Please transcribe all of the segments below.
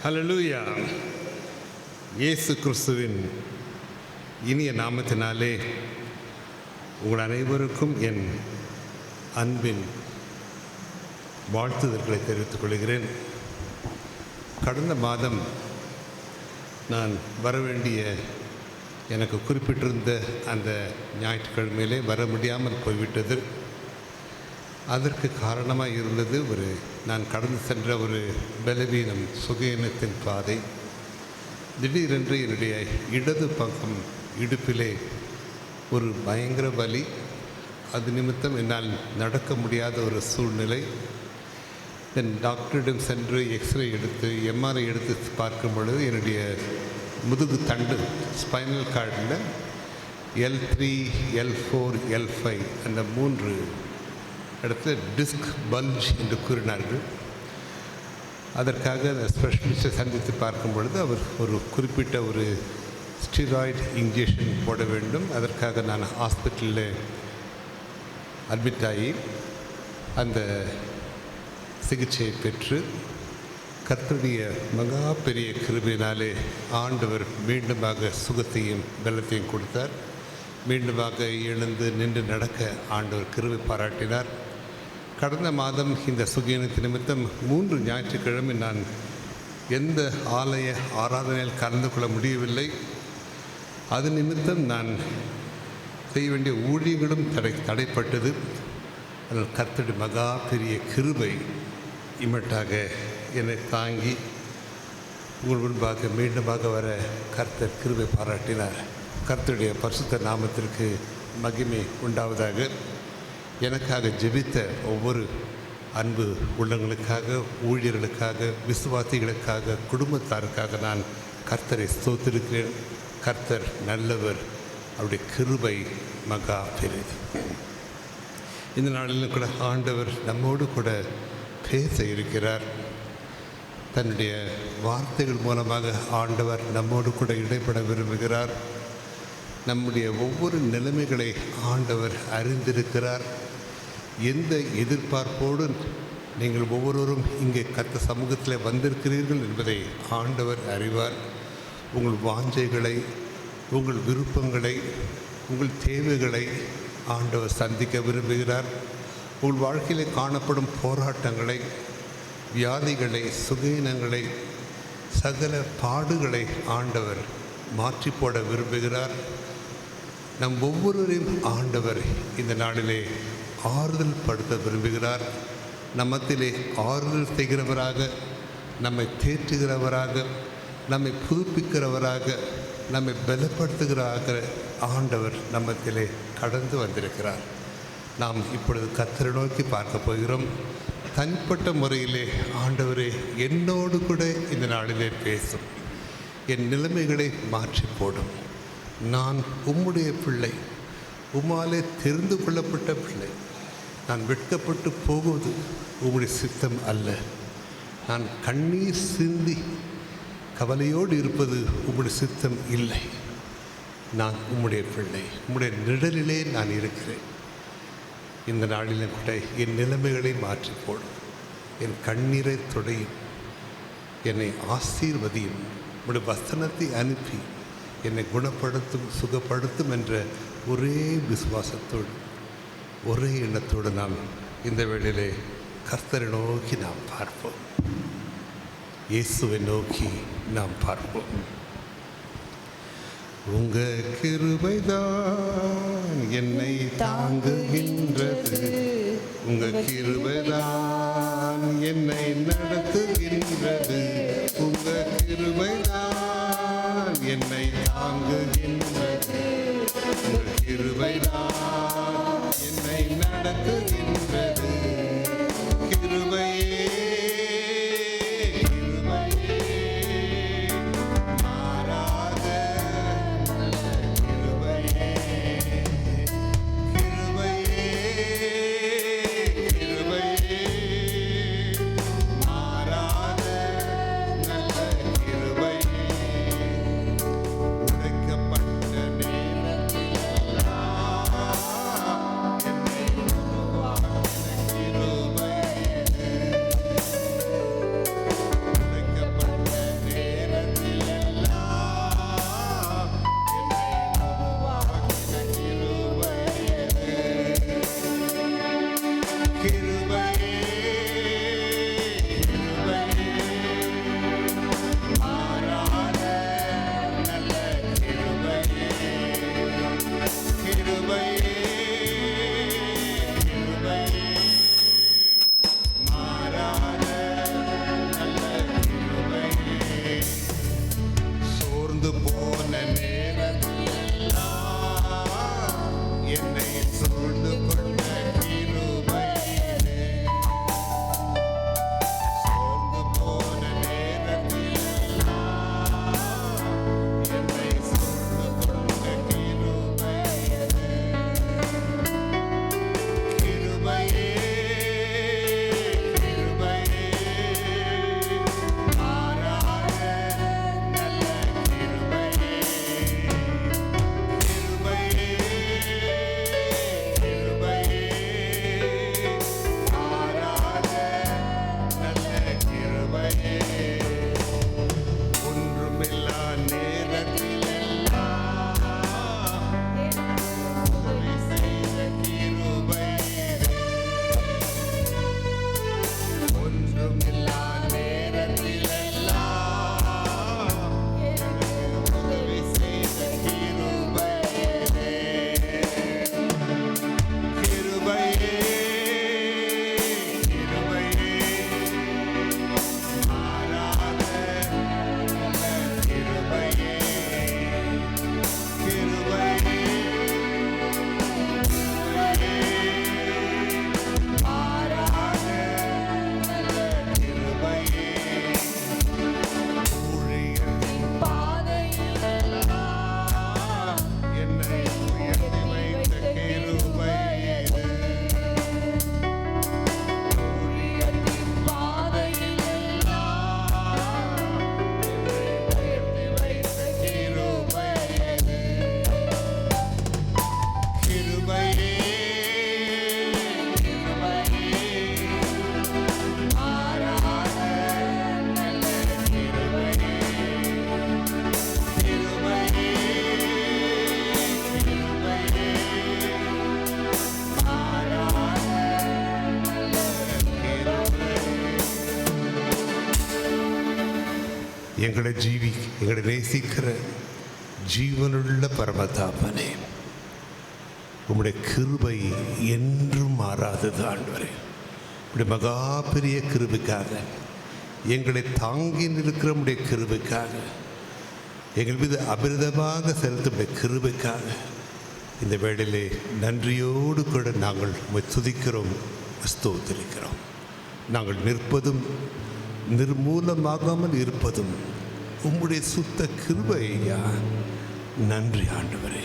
ஹல்லேலூயா. இயேசு கிறிஸ்துவின் இனிய நாமத்தினாலே உங்கள் அனைவருக்கும் என் அன்பின் வாழ்த்துதல்களை தெரிவித்துக் கொள்கிறேன். கடந்த மாதம் நான் வரவேண்டிய எனக்கு குறிப்பிட்டிருந்த அந்த ஞாயிற்றுக்கிழமையிலே வர முடியாமல் போய்விட்டது. அதற்கு காரணமாக இருந்தது நான் கடந்து சென்ற ஒரு பலவீனம், சுகீனத்தின் பாதை. திடீரென்று என்னுடைய இடது பக்கம் இடுப்பிலே ஒரு பயங்கர வலி. அது நிமித்தம் என்னால் நடக்க முடியாத ஒரு சூழ்நிலை. என் டாக்டரிடம் சென்று எக்ஸ்ரே எடுத்து எம்ஆர்ஐ எடுத்து பார்க்கும் பொழுது என்னுடைய முதுகு தண்டு ஸ்பைனல் கார்டில் L3, L4, L5 அந்த 3 இடத்துல டிஸ்க் பல்ஜ் என்று கூறினார்கள். அதற்காக ஸ்பெஷலிஸ்ட்டை சந்தித்து பார்க்கும் பொழுது அவர் ஒரு குறிப்பிட்ட ஒரு ஸ்டீராய்டு இன்ஜெக்ஷன் போட வேண்டும். அதற்காக நான் ஹாஸ்பிட்டலில் அட்மிட் ஆகி அந்த சிகிச்சையை பெற்று கர்த்தருடைய மகா பெரிய கிருபையினாலே ஆண்டவர் மீண்டுமாக சுகத்தையும் பலத்தையும் கொடுத்தார். மீண்டுமாக எழுந்து நின்று நடக்க ஆண்டவர் கிருபை பாராட்டினார். கடந்த மாதம் இந்த சுகீனத்தின் நிமித்தம் 3 ஞாயிற்றுக்கிழமை நான் எந்த ஆலய ஆராதனையில் கலந்து கொள்ள முடியவில்லை. அது நிமித்தம் நான் செய்ய வேண்டிய ஊழியங்களும் தடைப்பட்டது. அதில் கர்த்தருடைய மகா பெரிய கிருபை இமட்டாக என்னை தாங்கி உங்கள் முன்பாக மீண்டுமாக வர கர்த்தர் கிருபை பாராட்டினார். கர்த்தருடைய பரிசுத்த நாமத்திற்கு மகிமை உண்டாவதாக. எனக்காக ஜெபித்த ஒவ்வொரு அன்பு உள்ளங்களுக்காக, ஊழியர்களுக்காக, விசுவாசிகளுக்காக, குடும்பத்தாருக்காக நான் கர்த்தரை ஸ்தோத்திருக்கிறேன். கர்த்தர் நல்லவர், அவருடைய கிருபை மகா பெரிது. இந்த நாளிலும் கூட ஆண்டவர் நம்மோடு கூட பேச இருக்கிறார். தன்னுடைய வார்த்தைகள் மூலமாக ஆண்டவர் நம்மோடு கூட இடைப்பட விரும்புகிறார். நம்முடைய ஒவ்வொரு நிலைமைகளை ஆண்டவர் அறிந்திருக்கிறார். எந்த எதிர்பார்ப்போடு நீங்கள் ஒவ்வொருவரும் இங்கே கர்த்தர் சமூகத்தில் வந்திருக்கிறீர்கள் என்பதை ஆண்டவர் அறிவார். உங்கள் வாஞ்சைகளை, உங்கள் விருப்பங்களை, உங்கள் தேவைகளை ஆண்டவர் சந்திக்க விரும்புகிறார். உங்கள் வாழ்க்கையில் காணப்படும் போராட்டங்களை, வியாதிகளை, சுகீனங்களை, சகல பாடுகளை ஆண்டவர் மாற்றி போட விரும்புகிறார். நம் ஒவ்வொருவரையும் ஆண்டவர் இந்த நாளிலே ஆறுதல் படுத்த விரும்புகிறார். நம்மத்திலே ஆறுதல் செய்கிறவராக, நம்மை தேற்றுகிறவராக, நம்மை புதுப்பிக்கிறவராக, நம்மை பலப்படுத்துகிறவராக ஆண்டவர் நம்மத்திலே கடந்து வந்திருக்கிறார். நாம் இப்பொழுது கர்த்தரை நோக்கி பார்க்க போகிறோம். தனிப்பட்ட முறையிலே ஆண்டவரே என்னோடு கூட இந்த நாளிலே பேசும், என் நிலைமைகளை மாற்றி போடும். நான் உம்முடைய பிள்ளை, உம்மாலே தெரிந்து கொள்ளப்பட்ட பிள்ளை. நான் வெட்கப்பட்டு போகுவது உம்முடைய சித்தம் அல்ல. நான் கண்ணீர் சிந்தி கவலையோடு இருப்பது உம்முடைய சித்தம் இல்லை. நான் உம்முடைய பிள்ளை, உம்முடைய நிழலிலே நான் இருக்கிறேன். இந்த நாளிலும் கூட என் நிலைமைகளை மாற்றி போடும், என் கண்ணீரை துடையும், என்னை ஆசீர்வதியும், உம்முடைய வசனத்தை அனுப்பி என்னை குணப்படுத்தும், சுகப்படுத்தும் என்ற ஒரே விசுவாசத்தோடு, ஒரே எண்ணத்தோடு நாம் இந்த வேளையிலே கர்த்தரை நோக்கி நாம் பார்ப்போம். இயேசுவை நோக்கி நாம் பார்ப்போம். உங்க கிருபைதான் என்னை தாங்குகின்றது, உங்க கிருபைதான் என்னை நடத்துகின்றது, உங்க கிருபைதான் என்னை தாங்குகின்றது, உங்க கிருபைதான் என்னை நடத்துகின்றது. கிருபையே மாறாத எங்களை எங்களை நேசிக்கிற ஜீவனுள்ள பரமதாபனே, உம்முடைய கிருபை என்றும் மாறாதது ஆண்டவரே. உடைய மகா பெரிய கிருபைக்காக, எங்களை தாங்கி நிற்கிற உடைய கிருபைக்காக, எங்கள் மீது அபிரதமாக செலுத்தும் கிருபைக்காக இந்த வேளையிலே நன்றியோடு கூட நாங்கள் துதிக்கிறோம், ஸ்தோத்திரிக்கிறோம். நாங்கள் நிற்பதும் நிர்மூலமாகாமல் இருப்பதும் உம்முடைய சுத்த கிருபை ஐயா. நன்றி ஆண்டவரே,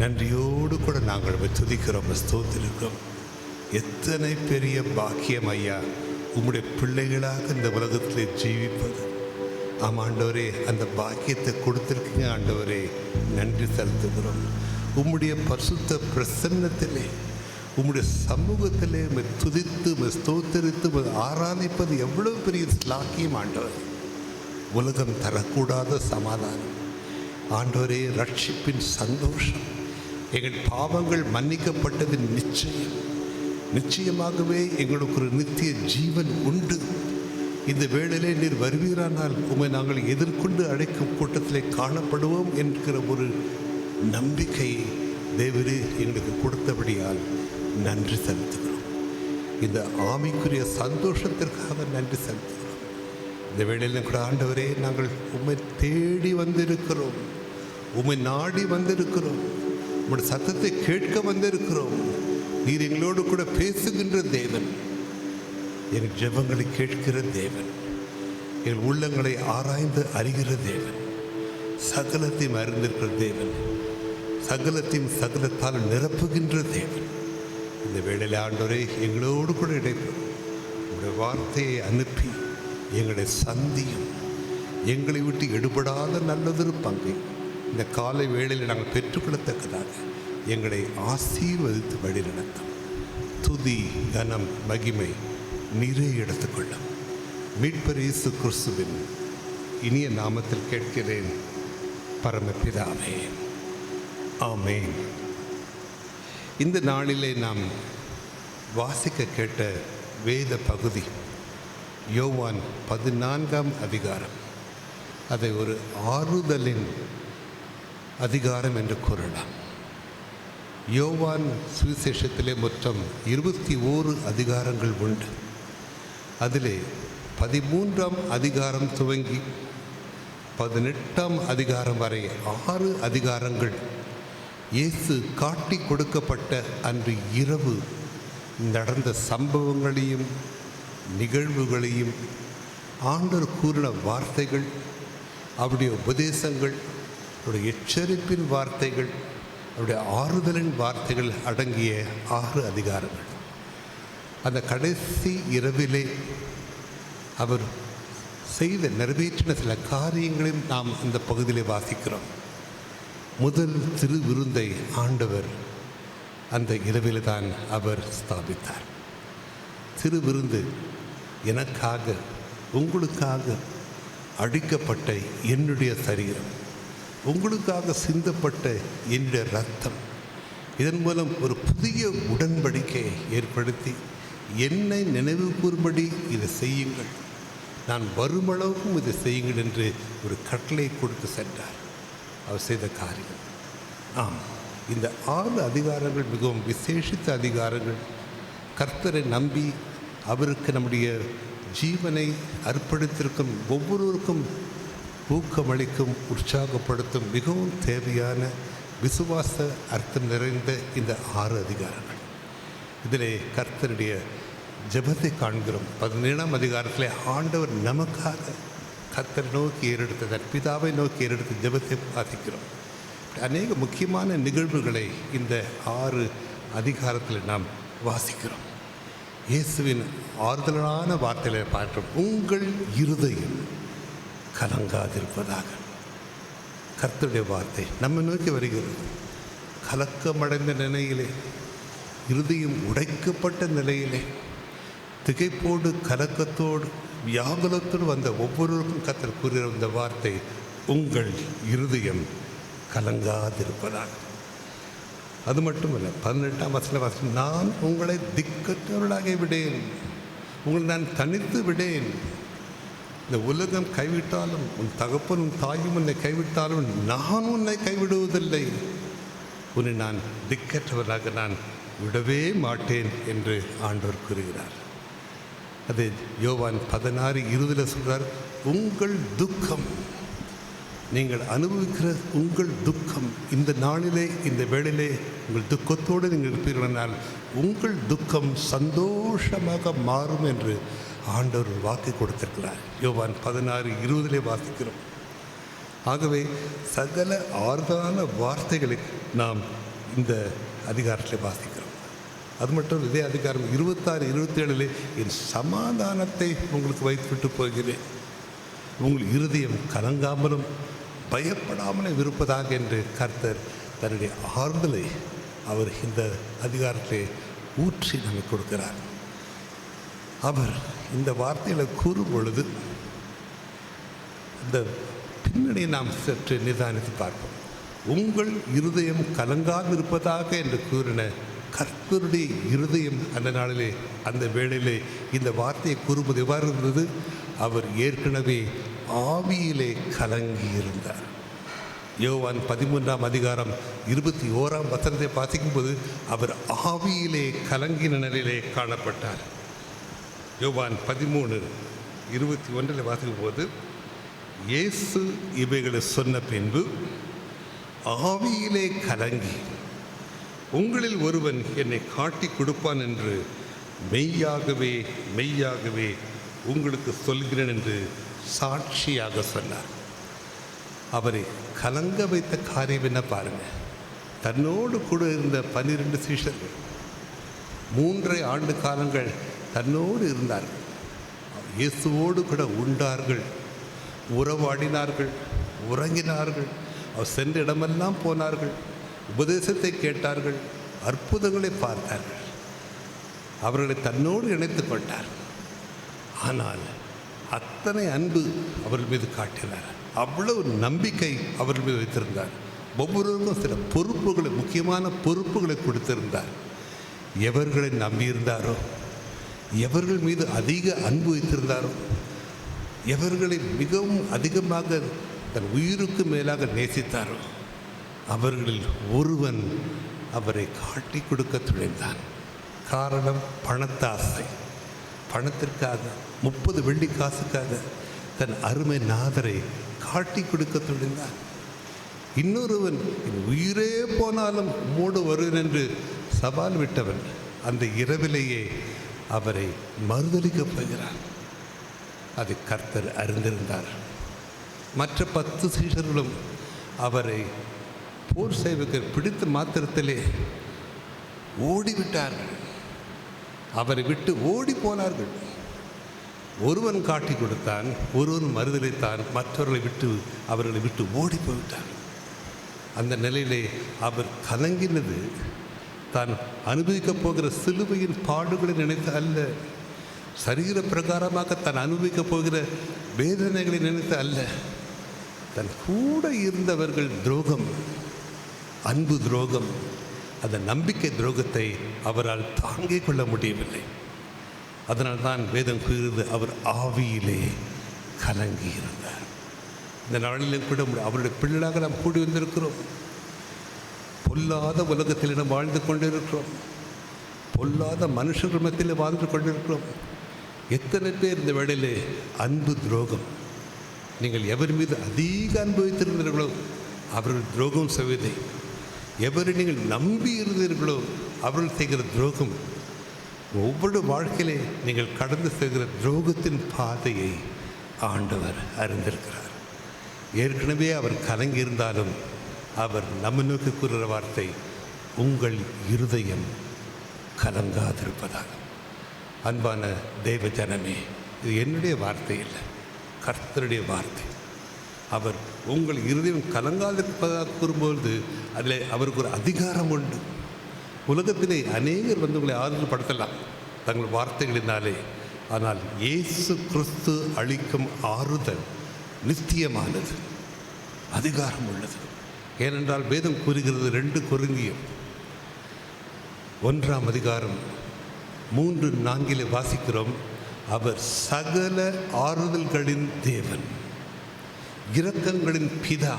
நன்றியோடு கூட நாங்கள் துதிக்கிறோம், ஸ்தோத்திரிக்கிறோம். எத்தனை பெரிய பாக்கியம் ஐயா உம்முடைய பிள்ளைகளாக இந்த உலகத்திலே ஜீவிப்பது. ஆமாண்டவரே, அந்த பாக்கியத்தை கொடுத்திருக்கீங்க ஆண்டவரே, நன்றி செலுத்துகிறோம். உம்முடைய பரிசுத்த பிரசன்னத்திலே, உம்முடைய சமூகத்திலே துதித்து ஸ்தோத்தரித்து ஆராதிப்பது எவ்வளவு பெரிய ஸ்லாக்கியம் ஆண்டவர். உலகம் தரக்கூடாத சமாதானம் ஆண்டவரே, ரட்சிப்பின் சந்தோஷம், எங்கள் பாவங்கள் மன்னிக்கப்பட்டதின் நிச்சயம், நிச்சயமாகவே எங்களுக்கு ஒரு நித்திய ஜீவன் உண்டு. இந்த வேளையிலே நீர் வருவீரானால் உம்மை நாங்கள் எதிர்கொண்டு அழைக்கும் கூட்டத்திலே காணப்படுவோம் என்கிற ஒரு நம்பிக்கையை தேவரே எங்களுக்கு கொடுத்தபடியால் நன்றி செலுத்துகிறோம். இந்த ஆவிக்குரிய சந்தோஷத்திற்காக நன்றி செலுத்துகிறோம். இந்த வேளையில் கூட ஆண்டவரே, நாங்கள் உம்மை தேடி வந்திருக்கிறோம், உம்மை நாடி வந்திருக்கிறோம், உம்முடைய சத்தத்தை கேட்க வந்திருக்கிறோம். நீர் எங்களோடு கூட பேசுகின்ற தேவன், எங்கள் ஜெபங்களை கேட்கிற தேவன், எங்கள் உள்ளங்களை ஆராய்ந்து அறிகிற தேவன், சகலத்தையும் அறிந்திருக்கிற தேவன், சகலத்தையும் சகலத்தால் நிரப்புகின்ற தேவன். இந்த வேளையில் ஆண்டவரே, எங்களோடு கூட இடைப்படும் உங்களுடைய வார்த்தையை அனுப்பி எங்களை சந்தியும், எங்களை விட்டு எடுபடாத நல்லதொரு பங்கை இந்த காலை வேளையில் நாங்கள் பெற்றுக்கொள்ளத்தக்கதாக எங்களை ஆசீர்வதித்து வழி நடத்தும். துதி, கனம், மகிமை நீரே எடுத்துக்கொள்ளும். மீட்பர் இயேசு கிறிஸ்துவின் இனிய நாமத்தில் கேட்கிறேன் பரமபிதாவே, ஆமென். இந்த நாளிலே நாம் வாசிக்க கேட்ட வேத பகுதி யோவான் 14ஆம் அதிகாரம். அதை ஒரு ஆறுதலின் அதிகாரம் என்று கூறலாம். யோவான் சுவிசேஷத்திலே மொத்தம் 21 அதிகாரங்கள் உண்டு. அதிலே 13ஆம் அதிகாரம் துவங்கி 18ஆம் அதிகாரம் வரை 6 அதிகாரங்கள் இயேசு காட்டி கொடுக்கப்பட்ட அன்று இரவு நடந்த சம்பவங்களையும் நிகழ்வுகளையும், ஆண்டவர் கூறின வார்த்தைகள், அவருடைய உபதேசங்கள், அவருடைய எச்சரிப்பின் வார்த்தைகள், அவருடைய ஆறுதலின் வார்த்தைகள் அடங்கிய 6 அதிகாரங்கள். அந்த கடைசி இரவிலே அவர் செய்த நிறைவேற்றின சில காரியங்களையும் நாம் இந்த பகுதியிலே வாசிக்கிறோம். முதல் திருவிருந்தை ஆண்டவர் அந்த இரவில் தான் அவர் ஸ்தாபித்தார். திருவிருந்து எனக்காக உங்களுக்காக அடிக்கப்பட்ட என்னுடைய சரீரம், உங்களுக்காக சிந்தப்பட்ட என்னுடைய இரத்தம். இதன் மூலம் ஒரு புதிய உடன்படிக்கையை ஏற்படுத்தி என்னை நினைவு கூறும்படி இதை செய்யுங்கள், நான் வருமளவுக்கும் இதை செய்யுங்கள் என்று ஒரு கட்டளை கொடுத்து சென்றார். அவர் செய்த காரியம். ஆம், இந்த 6 அதிகாரங்கள் மிகவும் விசேஷித்த அதிகாரங்கள். கர்த்தரை நம்பி அவருக்கு நம்முடைய ஜீவனை அர்ப்பணித்திருக்கும் ஒவ்வொருவருக்கும் ஊக்கமளிக்கும், உற்சாகப்படுத்தும் மிகவும் தேவையான விசுவாச அர்த்தம் நிறைந்த இந்த 6 அதிகாரங்கள். இதிலே கர்த்தருடைய ஜெபத்தை காண்கிறோம். 17ஆம் அதிகாரத்தில் ஆண்டவர் நமக்காக கர்த்தரை நோக்கி ஏறெடுத்த பிதாவை நோக்கி ஏறெடுத்த ஜெபத்தை வாசிக்கிறோம். அநேக முக்கியமான நிகழ்வுகளை இந்த 6 அதிகாரத்தில் நாம் வாசிக்கிறோம். இயேசுவின் ஆறுதலான வார்த்தைகளை பார்க்கிறோம். உங்கள் இருதயம் கலங்காதிருப்பதாக. கர்த்தருடைய வார்த்தை நம்ம நோக்கி வருகிறது. கலக்கமடைந்த நிலையிலே, இருதயம் உடைக்கப்பட்ட நிலையிலே, திகைப்போடு கலக்கத்தோடு வியாகுலத்தோடு வந்த ஒவ்வொருவருக்கும் கர்த்தர் கூறுகிற இந்த வார்த்தை, உங்கள் இருதயம் கலங்காதிருப்பதாக. அது மட்டுமல்ல, 18ஆம் வசனம், நான் உங்களை திக்கற்றவர்களாக விடேன், உங்களை நான் தனித்து விடேன். இந்த உலகம் கைவிட்டாலும், உன் தகப்பன் உன் தாயும் உன்னை கைவிட்டாலும் நான் உன்னை கைவிடுவதில்லை. உன்னை நான் திக்கற்றவராக நான் விடவே மாட்டேன் என்று ஆண்டவர் கூறுகிறார். அது யோவான் 16:20 சொல்கிறார், உங்கள் துக்கம், நீங்கள் அனுபவிக்கிற உங்கள் துக்கம், இந்த நாளிலே இந்த வேளையிலே உங்கள் துக்கத்தோடு நீங்கள் இருப்பீர்களானால் உங்கள் துக்கம் சந்தோஷமாக மாறும் என்று ஆண்டவர் வாக்கு கொடுத்திருக்கிறார். யோவான் 16:20 வாசிக்கிறோம். ஆகவே சகல ஆறுதலான வார்த்தைகளை நாம் இந்த அதிகாரத்தில் வாசிக்கிறோம். அது மட்டும் இதே அதிகாரம் 26-27 என் சமாதானத்தை உங்களுக்கு வைத்துவிட்டு போகிறேன், உங்கள் இருதயம் கலங்காமலும் பயப்படாமலும் இருப்பதாக என்று கர்த்தர் தன்னுடைய ஆறுதலை அவர் இந்த அதிகாரத்தை ஊற்றி நமக்கு கொடுக்கிறார். அவர் இந்த வார்த்தைகளை கூறும் பொழுது இந்த பின்னணியை நாம் சற்று நிதானித்து பார்ப்போம். உங்கள் இருதயம் கலங்காதிருப்பதாக என்று கூறின கர்த்தருடைய இருதயம் அந்த நாளிலே, அந்த வேளையிலே இந்த வார்த்தையை கூறுவது எவ்வாறு இருந்தது? அவர் ஏற்கனவே ஆவியிலே கலங்கி இருந்தார். யோவான் 13ஆம் அதிகாரம் 21ஆம் வசனத்தை வாசிக்கும்போது அவர் ஆவியிலே கலங்கின நிலையிலே காணப்பட்டார். யோவான் 13:21 வாசிக்கும் போது, இயேசு இவைகளை சொன்ன பின்பு ஆவியிலே கலங்கி, உங்களில் ஒருவன் என்னை காட்டி கொடுப்பான் என்று மெய்யாகவே மெய்யாகவே உங்களுக்கு சொல்கிறேன் என்று சாட்சியாக சொன்னார். அவரை கலங்க வைத்த காரியம் என்ன பாருங்க. தன்னோடு கூட இருந்த 12 சீஷர்கள் 3 ஆண்டு காலங்கள் தன்னோடு இருந்தார்கள். இயேசுவோடு கூட உண்டார்கள், உறவாடினார்கள், உறங்கினார்கள். அவர் சென்ற இடமெல்லாம் போனார்கள், உபதேசத்தை கேட்டார்கள், அற்புதங்களை பார்த்தார்கள். அவர்களை தன்னோடு இணைத்து கொண்டார். ஆனால் அத்தனை அன்பு அவர்கள் மீது காட்டினார். அவ்வளவு நம்பிக்கை அவர்கள் மீது வைத்திருந்தார். ஒவ்வொருவருக்கும் சில பொறுப்புகளை, முக்கியமான பொறுப்புகளை கொடுத்திருந்தார். எவர்களை நம்பியிருந்தாரோ, எவர்கள் மீது அதிக அன்பு வைத்திருந்தாரோ, எவர்களை மிகவும் அதிகமாக தன் உயிருக்கு மேலாக நேசித்தாரோ, அவர்களில் ஒருவன் அவரை காட்டி கொடுக்க துணிந்தான். காரணம் பணத்தாசை. பணத்திற்காக, 30 வெள்ளி காசுக்காக தன் அருமை நாதரை காட்டி கொடுக்க துணிந்தான். இன்னொருவன் உயிரே போனாலும் மூடு வருவேன் என்று சவால் விட்டவன் அந்த இரவிலேயே அவரை மறுதலிக்கப் போகிறான். அது கர்த்தர் அறிந்திருந்தார். மற்ற 10 சீஷர்களும் அவரை போர் செய்வதற்கு பிடித்த மாத்திரத்திலே ஓடிவிட்டார்கள். அவரை விட்டு ஓடி போனார்கள். ஒருவன் காட்டி கொடுத்தான், ஒருவன் மறுதலித்தான், அவர்களை விட்டு ஓடி போய்விட்டார். அந்த நிலையிலே அவர் கலங்கினது தான் அனுபவிக்கப் போகிற சிலுவையின் பாடுகளை நினைத்து அல்ல, சரீர பிரகாரமாக தான் அனுபவிக்கப் போகிற வேதனைகளை நினைத்து அல்ல, தன் கூட இருந்தவர்கள் துரோகம், அன்பு துரோகம், அந்த நம்பிக்கை துரோகத்தை அவரால் தாங்கிக் கொள்ள முடியவில்லை. அதனால்தான் வேதம் கூறுகிறது, அவர் ஆவியிலே கலங்கி இருந்தார். இந்த நாளிலும் கூட அவருடைய பிள்ளைகளாக நாம் கூடி வந்திருக்கிறோம். பொல்லாத உலகத்தில் நாம் வாழ்ந்து கொண்டிருக்கிறோம். பொல்லாத மனுஷர்கள் மத்தியில் வாழ்ந்து கொண்டிருக்கிறோம். எத்தனை பேர் இந்த வேளையிலே அன்பு துரோகம், நீங்கள் எவர் மீது அதிக அனுபவித்திருந்தீர்களோ அவர்கள் துரோகம் செய்வதை, எவரை நீங்கள் நம்பி இருந்தீர்களோ அவர்கள் செய்கிற துரோகம், ஒவ்வொரு வாழ்க்கையிலே நீங்கள் கடந்து செல்கிற துரோகத்தின் பாதையை ஆண்டவர் அறிந்திருக்கிறார். ஏற்கனவே அவர் கலங்கியிருந்தாலும் அவர் நம்ம நோக்கி கூறுகிற வார்த்தை, உங்கள் இருதயம் கலங்காதிருப்பதாக. அன்பான தெய்வ ஜனமே, இது என்னுடைய வார்த்தை இல்லை, கர்த்தருடைய வார்த்தை. அவர் உங்கள் இருதயம் கலங்காதிருப்பதாக கூறும்பொழுது அதில் அவருக்கு ஒரு அதிகாரம் உண்டு. உலகத்திலே அநேகர் வந்து உங்களை ஆறுதல் படுத்தலாம் தங்கள் வார்த்தைகளினாலே. ஆனால் இயேசு கிறிஸ்து அளிக்கும் ஆறுதல் நித்தியமானது, அதிகாரம் உள்ளது. ஏனென்றால் வேதம் கூறுகிறது, 2 கொரிந்தியர் 1ஆம் அதிகாரம் 3:4 வாசிக்கிறோம், அவர் சகல ஆறுதல்களின் தேவன், இரக்கங்களின் பிதா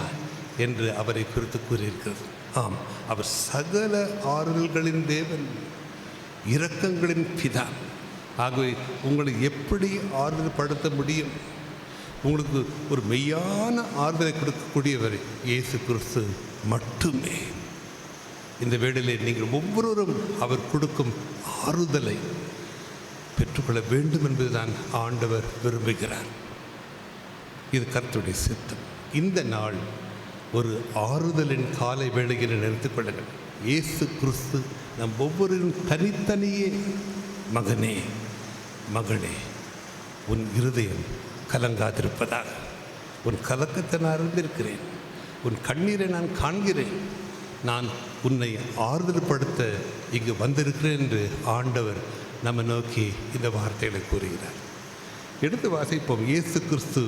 என்று அவரை குறித்து கூறியிருக்கிறது. ஆம், அவர் சகல ஆறுதல்களின் தேவன், இரக்கங்களின் பிதா. ஆகவே உங்களை எப்படி ஆறுதல் படுத்த முடியும்? உங்களுக்கு ஒரு மெய்யான ஆறுதலை கொடுக்கக்கூடியவர் இயேசு கிறிஸ்து மட்டுமே. இந்த வேளையிலே நீங்கள் ஒவ்வொருவரும் அவர் கொடுக்கும் ஆறுதலை பெற்றுக்கொள்ள வேண்டும் என்பதுதான் ஆண்டவர் விரும்புகிறார். இது கர்த்தருடைய சித்தம். இந்த நாள் ஒரு ஆறுதலின் காலை வேளையில் நினைத்துக் கொள்ளுங்கள். இயேசு கிறிஸ்து நம் ஒவ்வொருவரும் தனித்தனியே, மகனே மகளே, உன் இருதயம் கலங்காதிருப்பதாக, உன் கலக்கத்தை நான் அறிந்திருக்கிறேன், உன் கண்ணீரை நான் காண்கிறேன், நான் உன்னை ஆறுதல் படுத்த இங்கு வந்திருக்கிறேன் என்று ஆண்டவர் நம்ம நோக்கி இந்த வார்த்தைகளை கூறுகிறார். எடுத்து வாசிப்போம். இயேசு கிறிஸ்து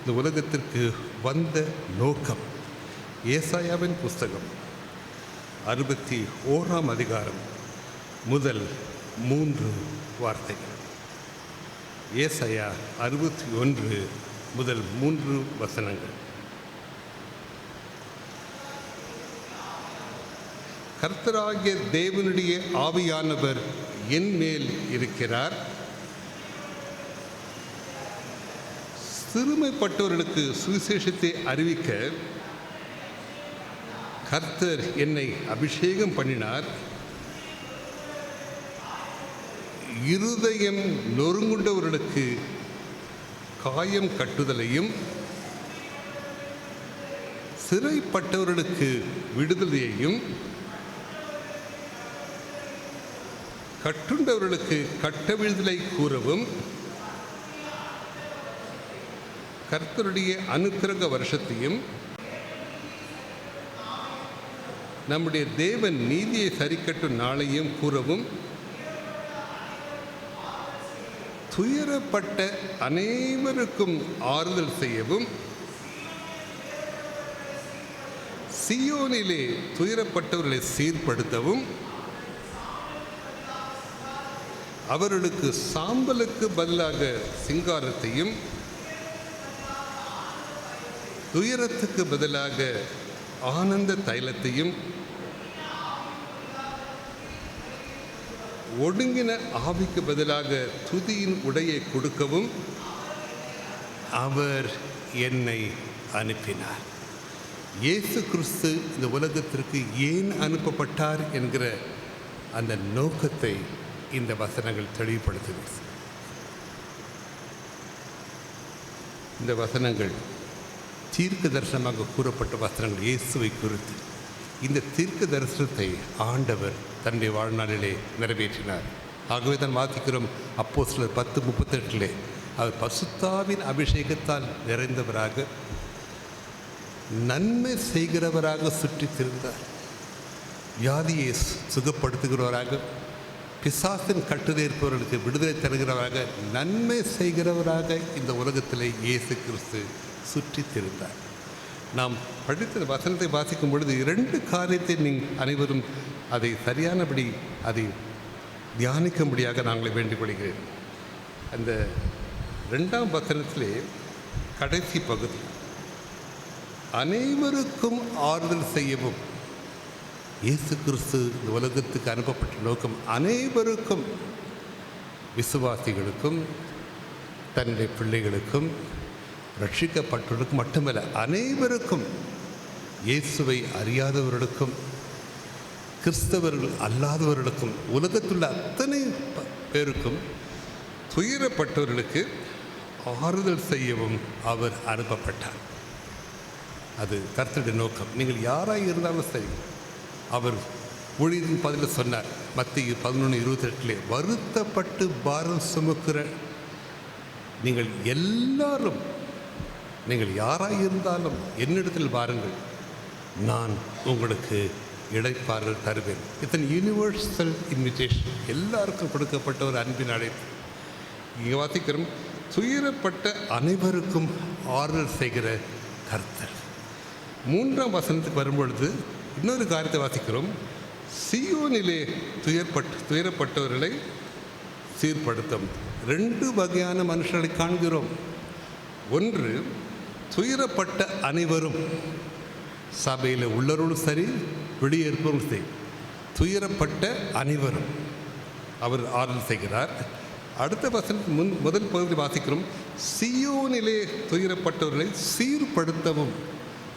இந்த உலகத்திற்கு வந்த நோக்கம். ஏசாயாவின் புஸ்தகம் 61ஆம் அதிகாரம் முதல் 3 வார்த்தைகள். ஏசாயா 61 முதல் 3 வசனங்கள். கர்த்தராகிய தேவனுடைய ஆவியானவர் என் மேல் இருக்கிறார், சிறுமைப்பட்டவர்களுக்கு சுவிசேஷத்தை அறிவிக்க கர்த்தர் என்னை அபிஷேகம் பண்ணினார், இருதயம் நொறுங்குண்டவர்களுக்கு காயம் கட்டுதலையும், சிறைப்பட்டவர்களுக்கு விடுதலையையும், கட்டுண்டவர்களுக்கு கட்டவிழ்தலை கூறவும், கர்த்தருடைய அனுக்கிரக வருஷத்தையும், நம்முடைய தேவன் நீதியை சரிக்கட்டும் நாளையும் கூறவும், துயரப்பட்ட அனைவருக்கும் ஆறுதல் செய்யவும், சீயோனிலே துயரப்பட்டவர்களை சீர்படுத்தவும், அவர்களுக்கு சாம்பலுக்கு பதிலாக சிங்காரத்தையும், துயரத்துக்கு பதிலாக ஆனந்த தைலத்தையும், ஒடுங்கின ஆவிக்கு பதிலாக துதியின் உடையை கொடுக்கவும் அவர் என்னை அனுப்பினார். இயேசு கிறிஸ்து இந்த உலகத்திற்கு ஏன் அனுப்பப்பட்டார் என்கிற அந்த நோக்கத்தை இந்த வசனங்கள் தெளிவுபடுத்துகிறது. இந்த வசனங்கள் தீர்க்க தரிசனமாக கூறப்பட்ட வசனங்கள் இயேசுவை குறித்து. இந்த தீர்க்க தரிசனத்தை ஆண்டவர் தன்னுடைய வாழ்நாளிலே நிறைவேற்றினார். ஆகவே தான் வாசிக்கிறோம், அப்போஸ்தலர் 10:38 அவர் பசுத்தாவின் அபிஷேகத்தால் நிறைந்தவராக, நன்மை செய்கிறவராக சுற்றி திரிந்தார், வியாதியை சுகப்படுத்துகிறவராக, பிசாசின் கட்டுதேற்பவர்களுக்கு விடுதலை தருகிறவராக, நன்மை செய்கிறவராக இந்த உலகத்திலே இயேசு கிறிஸ்து சுற்றி திரிந்தார். நாம் படித்த வசனத்தை வாசிக்கும் பொழுது 2 காரியத்தை நீங்கள் அனைவரும் அதை சரியானபடி அதை தியானிக்கும்படியாக நாங்கள் வேண்டிக் கொள்கிறேன். அந்த 2ஆம் வசனத்திலே கடைசி பகுதி, அனைவருக்கும் ஆறுதல் செய்யவும். இயேசு கிறிஸ்து இந்த உலகத்துக்கு அனுப்பப்பட்ட நோக்கம் அனைவருக்கும், விசுவாசிகளுக்கும் தன்னுடைய பிள்ளைகளுக்கும் ரட்சிக்கப்பட்டவர்களுக்கும் மட்டுமல்ல, அனைவருக்கும், இயேசுவை அறியாதவர்களுக்கும் கிறிஸ்தவர்கள் அல்லாதவர்களுக்கும் உலகத்துள்ள அத்தனை பேருக்கும் துயரப்பட்டவர்களுக்கு ஆறுதல் செய்யவும் அவர் அனுப்பப்பட்டார். அது கர்த்தருடைய நோக்கம். நீங்கள் யாராக இருந்தாலும் சரி, அவர் ஊழியத்தின் பதில சொன்னார், மத்திய 11:28, வருத்தப்பட்டு பாரம் சுமக்கிற நீங்கள் எல்லாரும், நீங்கள் யாராக இருந்தாலும் என்னிடத்தில் வாருங்கள், நான் உங்களுக்கு இளைப்பாறுதல் தருவேன். இத்தனை யூனிவர்சல் இன்விடேஷன், எல்லாருக்கும் கொடுக்கப்பட்ட ஒரு அன்பின் அழைப்பு. இங்கே வாசிக்கிறோம், துயரப்பட்ட அனைவருக்கும் ஆறுதல் செய்கிற கர்த்தர். 3ஆம் வசனத்துக்கு வரும்பொழுது இன்னொரு காரியத்தை வாசிக்கிறோம், சீயோனிலே துயரப்பட்டவர்களை சீர்படுத்தும். 2 வகையான மனுஷர்களை காண்கிறோம். ஒன்று, துயரப்பட்ட அனைவரும், சபையில் உள்ளவர்களும் சரி வெளியே இருப்பவர்களும் சரி, துயரப்பட்ட அனைவரும் அவர் ஆறுதல் செய்கிறார். அடுத்த வசனம் முதல் பகுதி வாசிக்கிறோம், சீயோனிலே துயரப்பட்டவர்களை சீர்படுத்தவும்.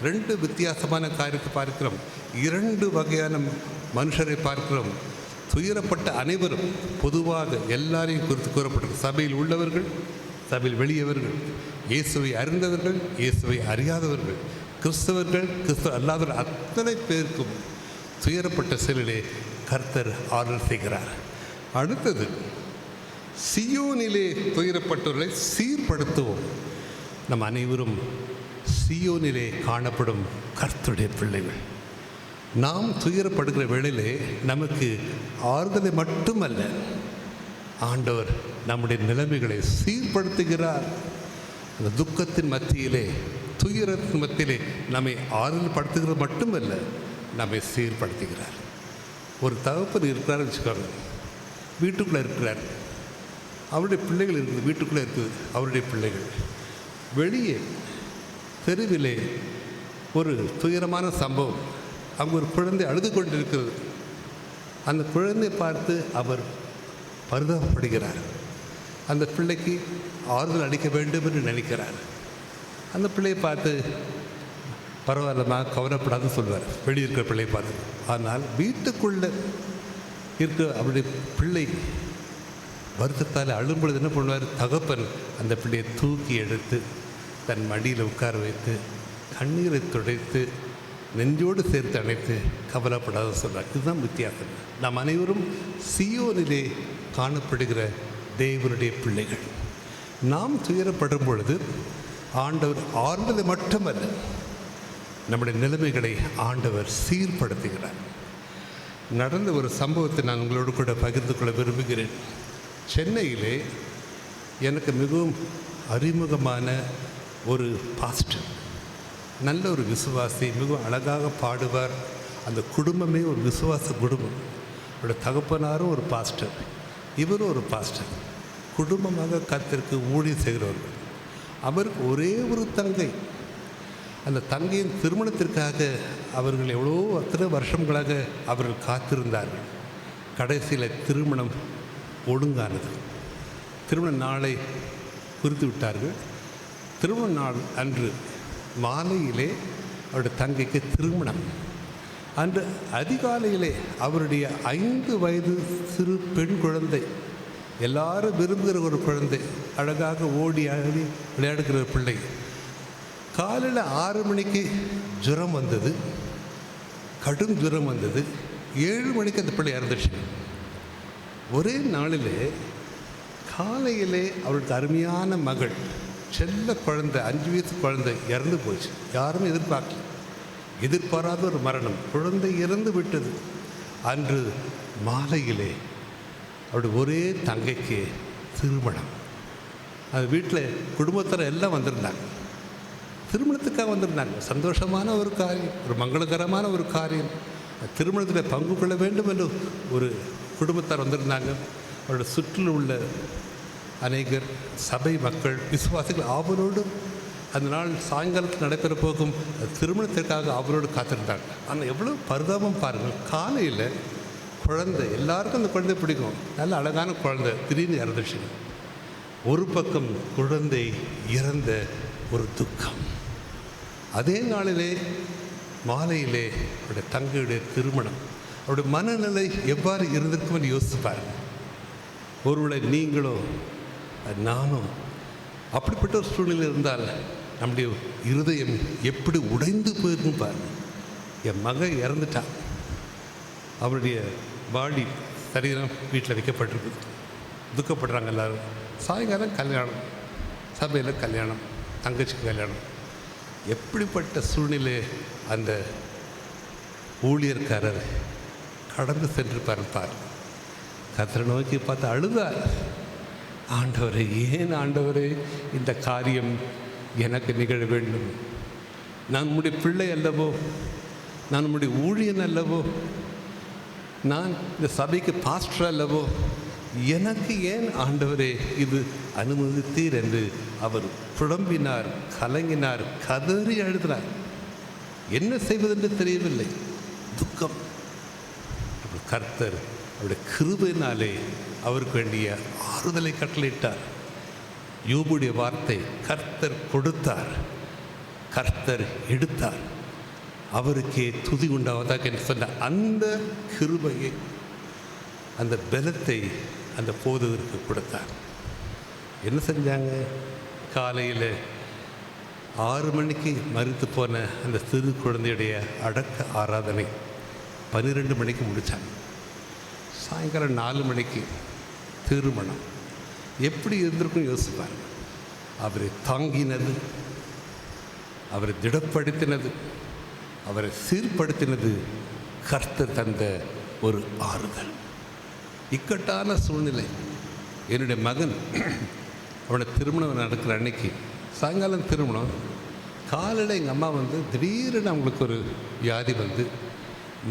2 வித்தியாசமான காரியத்தை பார்க்கிறோம். 2 வகையான மனுஷரை பார்க்கிறோம். துயரப்பட்ட அனைவரும் பொதுவாக எல்லாரையும் குறித்து கூறப்பட்டிருக்கு. சபையில் உள்ளவர்கள், சபையில் வெளியவர்கள், இயேசுவை அறிந்தவர்கள், இயேசுவை அறியாதவர்கள், கிறிஸ்தவர்கள், கிறிஸ்தவ அல்லாதவர்கள், அத்தனை பேருக்கும் துயரப்பட்ட சிலரே கர்த்தர் ஆறுதல் செய்கிறார். அடுத்தது, சீயோனிலே துயரப்பட்டவர்களை சீர்படுத்துவோம். நம் அனைவரும் சீயோனிலே காணப்படும் கர்த்தருடைய பிள்ளைகள். நாம் துயரப்படுகிற வேளையிலே நமக்கு ஆறுதலை மட்டுமல்ல, ஆண்டவர் நம்முடைய நிலைமைகளை சீர்படுத்துகிறார். அந்த துக்கத்தின் மத்தியிலே, துயரத்தின் மத்தியிலே நம்மை ஆறுதல் படுத்துகிறது மட்டுமல்ல, நம்மை சீர்படுத்துகிறார். ஒரு தகப்பன் இருக்கிறார் வச்சுக்கோங்க, வீட்டுக்குள்ளே இருக்கிறார், அவருடைய பிள்ளைகள் இருக்குது, வீட்டுக்குள்ளே இருக்குது அவருடைய பிள்ளைகள். வெளியே தெருவிலே ஒரு துயரமான சம்பவம், அங்கே ஒரு குழந்தை அழுது கொண்டிருக்கிறது. அந்த குழந்தையை பார்த்து அவர் பரிதாபப்படுகிறார். அந்த பிள்ளைக்கு ஆறுதல் அளிக்க வேண்டும் என்று நினைக்கிறார். அந்த பிள்ளையை பார்த்து பரவாயில்லம்மா, கவலைப்படாதுன்னு சொல்வார், வெளியே இருக்கிற பிள்ளையை பார்த்து. ஆனால் வீட்டுக்குள்ளே இருக்கிற அவருடைய பிள்ளை வருத்தத்தால் அழும்பொழுது என்ன பண்ணுவார், தகப்பன் அந்த பிள்ளையை தூக்கி எடுத்து தன் மடியில் உட்கார வைத்து கண்ணீரை துடைத்து நெஞ்சோடு சேர்த்து அணைத்து கவலைப்படாத சொல்கிறார். இதுதான் வித்தியாசம். நாம் அனைவரும் சீயோனிலே காணப்படுகிற தேவனுடைய பிள்ளைகள். நாம் துயரப்படும் பொழுது ஆண்டவர் ஆறுதலை மட்டுமல்ல, நம்முடைய நிலைமைகளை ஆண்டவர் சீர்படுத்துகிறார். நடந்த ஒரு சம்பவத்தை நான் உங்களோடு கூட பகிர்ந்து கொள்ள விரும்புகிறேன். சென்னையிலே எனக்கு மிகவும் அறிமுகமான ஒரு பாஸ்டர், நல்ல ஒரு விசுவாசி, மிகவும் அழகாக பாடுவார். அந்த குடும்பமே ஒரு விசுவாச குடும்பம். அவருடைய தகப்பனாரும் ஒரு பாஸ்டர், இவரும் ஒரு பாஸ்டர். குடும்பமாக கர்த்தருக்கு ஊழியம் செய்கிறவர்கள். அவருக்கு ஒரே ஒரு தங்கை. அந்த தங்கையின் திருமணத்திற்காக அவர்கள் அத்தனை வருஷங்களாக அவர்கள் காத்திருந்தார்கள். கடைசியில் திருமணம் ஒழுங்கானது. திருமண நாளை குறித்து விட்டார்கள். திருமண நாள் அன்று மாலையிலே அவருடைய தங்கைக்கு திருமணம். அன்று அதிகாலையிலே அவருடைய 5 வயது சிறு பெண் குழந்தை, எல்லாரும் விரும்புகிற ஒரு குழந்தை, அழகாக ஓடி ஆடி விளையாடுகிற பிள்ளை, காலையில் 6 மணிக்கு ஜுரம் வந்தது, கடும் ஜுரம் வந்தது. 7 மணிக்கு அந்த பிள்ளை இறந்துச்சு. ஒரே நாளிலே காலையிலே அவருக்கு அருமையான மகள், செல்ல குழந்தை, 5 வயசு குழந்தை இறந்து போச்சு. யாரும் எதிர்பாராத ஒரு மரணம். குழந்தை இறந்து விட்டது. அன்று மாலையிலே அவருடைய ஒரே தங்கைக்கு திருமணம். அது வீட்டில் குடும்பத்தினர் எல்லாம் வந்திருந்தாங்க, திருமணத்துக்காக வந்திருந்தாங்க. சந்தோஷமான ஒரு காரியம், ஒரு மங்களகரமான ஒரு காரியம். திருமணத்தில் பங்கு கொள்ள வேண்டும் என்று ஒரு குடும்பத்தார் வந்திருந்தாங்க. அவருடைய சுற்றில் உள்ள அநேகர் சபை மக்கள், விசுவாசிகள் ஆவலோடு அந்த நாள் சாயங்காலத்தில் நடைபெற போகும் திருமணத்திற்காக அவரோடு காத்திருந்தாங்க. ஆனால் எவ்வளோ பரிதாபம் பாருங்கள், காலையில் குழந்தை, எல்லாருக்கும் அந்த குழந்தை பிடிக்கும், நல்ல அழகான குழந்தை, திடீர்னு இறந்துச்சு. ஒரு பக்கம் குழந்தை இறந்த ஒரு துக்கம். அதே நாளிலே மாலையிலே அவருடைய தங்கையுடைய திருமணம். அவருடைய மனநிலை எவ்வாறு இருந்திருக்கும்னு யோசித்து பாருங்கள். ஒருவேளை நீங்களோ நானும் அப்படிப்பட்ட ஒரு சூழ்நிலை இருந்தால் நம்முடைய இருதயம் எப்படி உடைந்து போயிருக்கும் பாருங்கள். என் மகன் இறந்துட்டான், அவருடைய பாடி சரீரம் வீட்டில் வைக்கப்பட்டிருக்குது, துக்கப்படுறாங்க எல்லோரும். சாயங்காலம் கல்யாணம், சபையில் கல்யாணம், தங்கச்சிக்கு கல்யாணம். எப்படிப்பட்ட சூழ்நிலை அந்த ஊழியர்காரர் கடந்து சென்று பார்ப்பார். கர்த்தரை நோக்கி பார்த்து அழுதார். ஆண்டவரே, ஏன் ஆண்டவரே இந்த காரியம் எனக்கு நிகழ வேண்டும்? நான் உம்முடைய பிள்ளை அல்லவோ, நான் உம்முடைய ஊழியன் அல்லவோ, நான் இந்த சபைக்கு பாஸ்டர் அல்லவோ, எனக்கு ஏன் ஆண்டவரே இது அனுமதித்தீர் என்று அவர் புலம்பினார், கலங்கினார், கதறி அழுதினார். என்ன செய்வதென்று தெரியவில்லை, துக்கம். கர்த்தர் அவருடைய கிருபையினாலே அவருக்கு வேண்டிய ஆறுதலை கட்டளையிட்டார். யோபுடைய வார்த்தை, கர்த்தர் கொடுத்தார், கர்த்தர் எடுத்தார், அவருக்கே துதி உண்டாவதாக என்று சொன்ன அந்த கிருபையை, அந்த பலத்தை அந்த போதகருக்கு கொடுத்தார். என்ன செஞ்சாங்க? காலையில் 6 மணிக்கு மரித்து போன அந்த சிறு குழந்தையுடைய அடக்க ஆராதனை 12 மணிக்கு முடித்தாங்க. சாயங்காலம் 4 மணிக்கு திருமணம். எப்படி இருந்திருக்கும் யோசிப்பார். அவரை தாங்கினது, அவரை திடப்படுத்தினது, அவரை சீர்படுத்தினது கர்த்தர் தந்த ஒரு ஆறுதல். இக்கட்டான சூழ்நிலை. என்னுடைய மகன், அவனை திருமணம் நடக்கிற அன்னைக்கு சாயங்காலம் திருமணம், காலையில் எங்கள் அம்மா திடீர்னு அவங்களுக்கு ஒரு வியாதி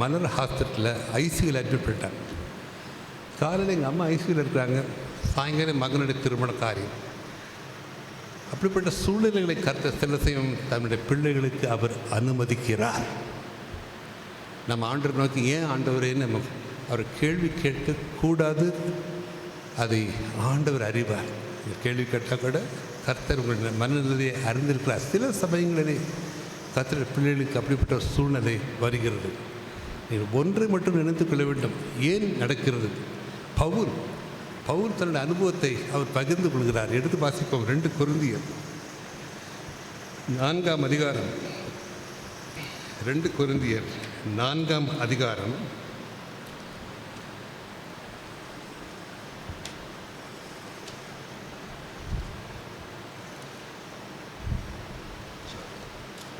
மலர் ஹாஸ்பிட்டலில் ஐசியூவில் அட்மிட் பண்ணிட்டாங்க. காலையில் எங்கள் அம்மா ஐசியூவில் இருக்கிறாங்க, சாயங்காலம் மகனுடைய திருமண காரியம். அப்படிப்பட்ட சூழ்நிலைகளை கர்த்தர் சில செய்யும் தன்னுடைய பிள்ளைகளுக்கு அவர் அனுமதிக்கிறார். நம்ம ஆண்டவர் நோக்கி, ஏன் ஆண்டவரேன்னு நம்ம அவர் கேள்வி கேட்கக்கூடாது. அதை ஆண்டவர் அறிவார். கேள்வி கேட்டால் கூட கர்த்தர் உங்களுடைய மனநிலையை அறிந்திருக்கிறார். சில சமயங்களிலே கர்த்தர் பிள்ளைகளுக்கு அப்படிப்பட்ட ஒரு சூழ்நிலை வருகிறது. நீங்கள் ஒன்றை மட்டும் நினைத்து கொள்ள வேண்டும், ஏன் நடக்கிறது. பவுல் தன்னுடைய அனுபவத்தை அவர் பகிர்ந்து கொள்கிறார். எடுத்து வாசிப்போம். 2 கொரிந்தியர் 4ஆம் அதிகாரம். 2 கொரிந்தியர் 4ஆம் அதிகாரம்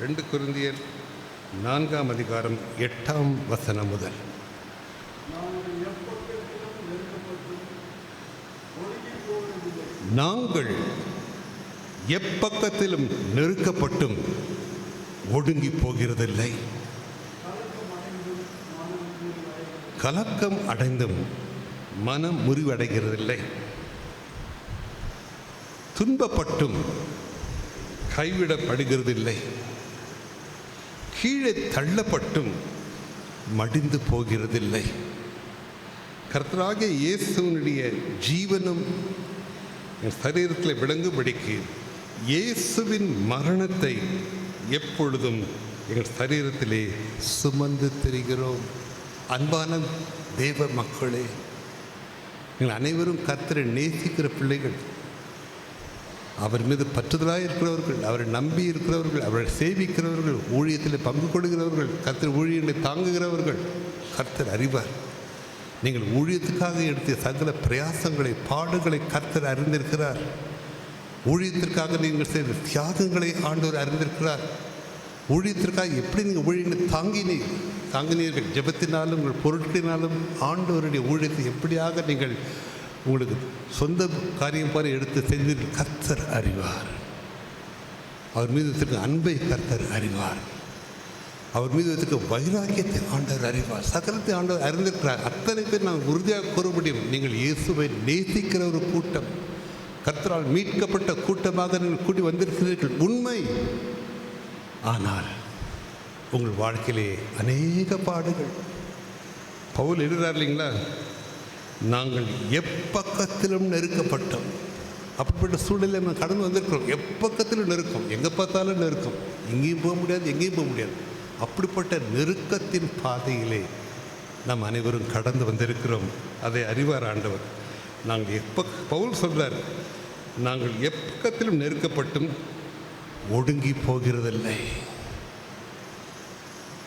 2 கொரிந்தியர் 4ஆம் அதிகாரம் 8ஆம் வசனம் முதல். நாங்கள் எப்பக்கத்திலும் நெருக்கப்பட்டும் ஒடுங்கி போகிறதில்லை, கலக்கம் அடைந்தும் மனம் முறிவடைகிறதில்லை, துன்பப்பட்டும் கைவிடப்படுகிறதில்லை, கீழே தள்ளப்பட்டும் மடிந்து போகிறதில்லை. கர்த்தராகிய இயேசுவினுடைய ஜீவனும் என் சரீரத்தில் விளங்கும்படிக்கு இயேசுவின் மரணத்தை எப்பொழுதும் எங்கள் சரீரத்திலே சுமந்து திரிகிறோம். அன்பான தேவ மக்களே, நீங்கள் அனைவரும் கர்த்தரை நேசிக்கிற பிள்ளைகள், அவர் மீது பற்றுதலாக இருக்கிறவர்கள், அவரை நம்பி இருக்கிறவர்கள், அவரை சேவிக்கிறவர்கள், ஊழியத்தில் பங்கு கொள்கிறவர்கள், கர்த்தர் ஊழியங்களை தாங்குகிறவர்கள். கர்த்தர் அறிவார். நீங்கள் ஊழியத்துக்காக எடுத்த சகல பிரயாசங்களை, பாடுகளை கர்த்தர் அறிந்திருக்கிறார். ஊழியத்திற்காக நீங்கள் செய்த தியாகங்களை ஆண்டவர் அறிந்திருக்கிறார். ஊழியத்திற்காக எப்படி நீங்கள் ஊழியங்களை தாங்கினீர்கள், ஜெபத்தினாலும் உங்கள் பொருட்களினாலும் ஆண்டவருடைய ஊழியத்தை எப்படியாக நீங்கள் உங்களுக்கு சொந்த காரியம் போல எடுத்து செஞ்சீர்கள். கர்த்தர் அறிவார். அவர் மீது வைத்திருக்க அன்பை கர்த்தர் அறிவார். அவர் மீது வைத்திருக்க வைராக்கியத்தை ஆண்டவர் அறிவார். சகலத்தை ஆண்டவர் அறிந்திருக்கிறார். அத்தனை பேர் நாங்கள் உறுதியாக கூற முடியும், நீங்கள் இயேசுவை நேசிக்கிற ஒரு கூட்டம், கர்த்தரால் மீட்கப்பட்ட கூட்டமாக நீங்கள் கூடி வந்திருக்கிறீர்கள் உண்மை. ஆனால் உங்கள் வாழ்க்கையிலே அநேக பாடுகள். பவுல் எழுதுறார் இல்லைங்களா, நாங்கள் எப்பக்கத்திலும் நெருக்கப்பட்டோம். அப்படிப்பட்ட சூழ்நிலை நம்ம கடந்து வந்திருக்கிறோம். எப்பக்கத்திலும் நெருக்கம், எங்கே பார்த்தாலும் நெருக்கம், எங்கேயும் போக முடியாது, எங்கேயும் போக முடியாது. அப்படிப்பட்ட நெருக்கத்தின் பாதையிலே நாம் அனைவரும் கடந்து வந்திருக்கிறோம். அதை அறிவார் ஆண்டவர். நாங்கள் பவுல் சொல்கிறார், நாங்கள் எப்பக்கத்திலும் நெருக்கப்பட்டும் ஒடுங்கி போகிறதில்லை,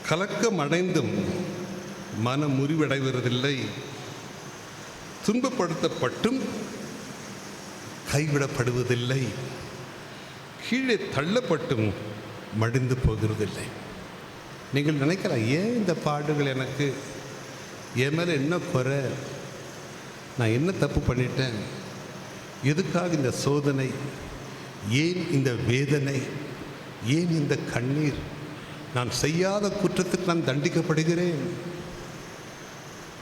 கலக்கம் அடைந்தும் மனம் முறிவடைவதில்லை, துன்பப்படுத்தப்பட்டும் கைவிடப்படுவதில்லை, கீழே தள்ளப்பட்டும் மடிந்து போகிறதில்லை. நீங்கள் நினைக்கலாம், ஏன் இந்த பாடுகள் எனக்கு, என் மேலே என்ன குறை, நான் என்ன தப்பு பண்ணிட்டேன், எதுக்காக இந்த சோதனை, ஏன் இந்த வேதனை, ஏன் இந்த கண்ணீர், நான் செய்யாத குற்றத்துக்கு நான் தண்டிக்கப்படுகிறேன்.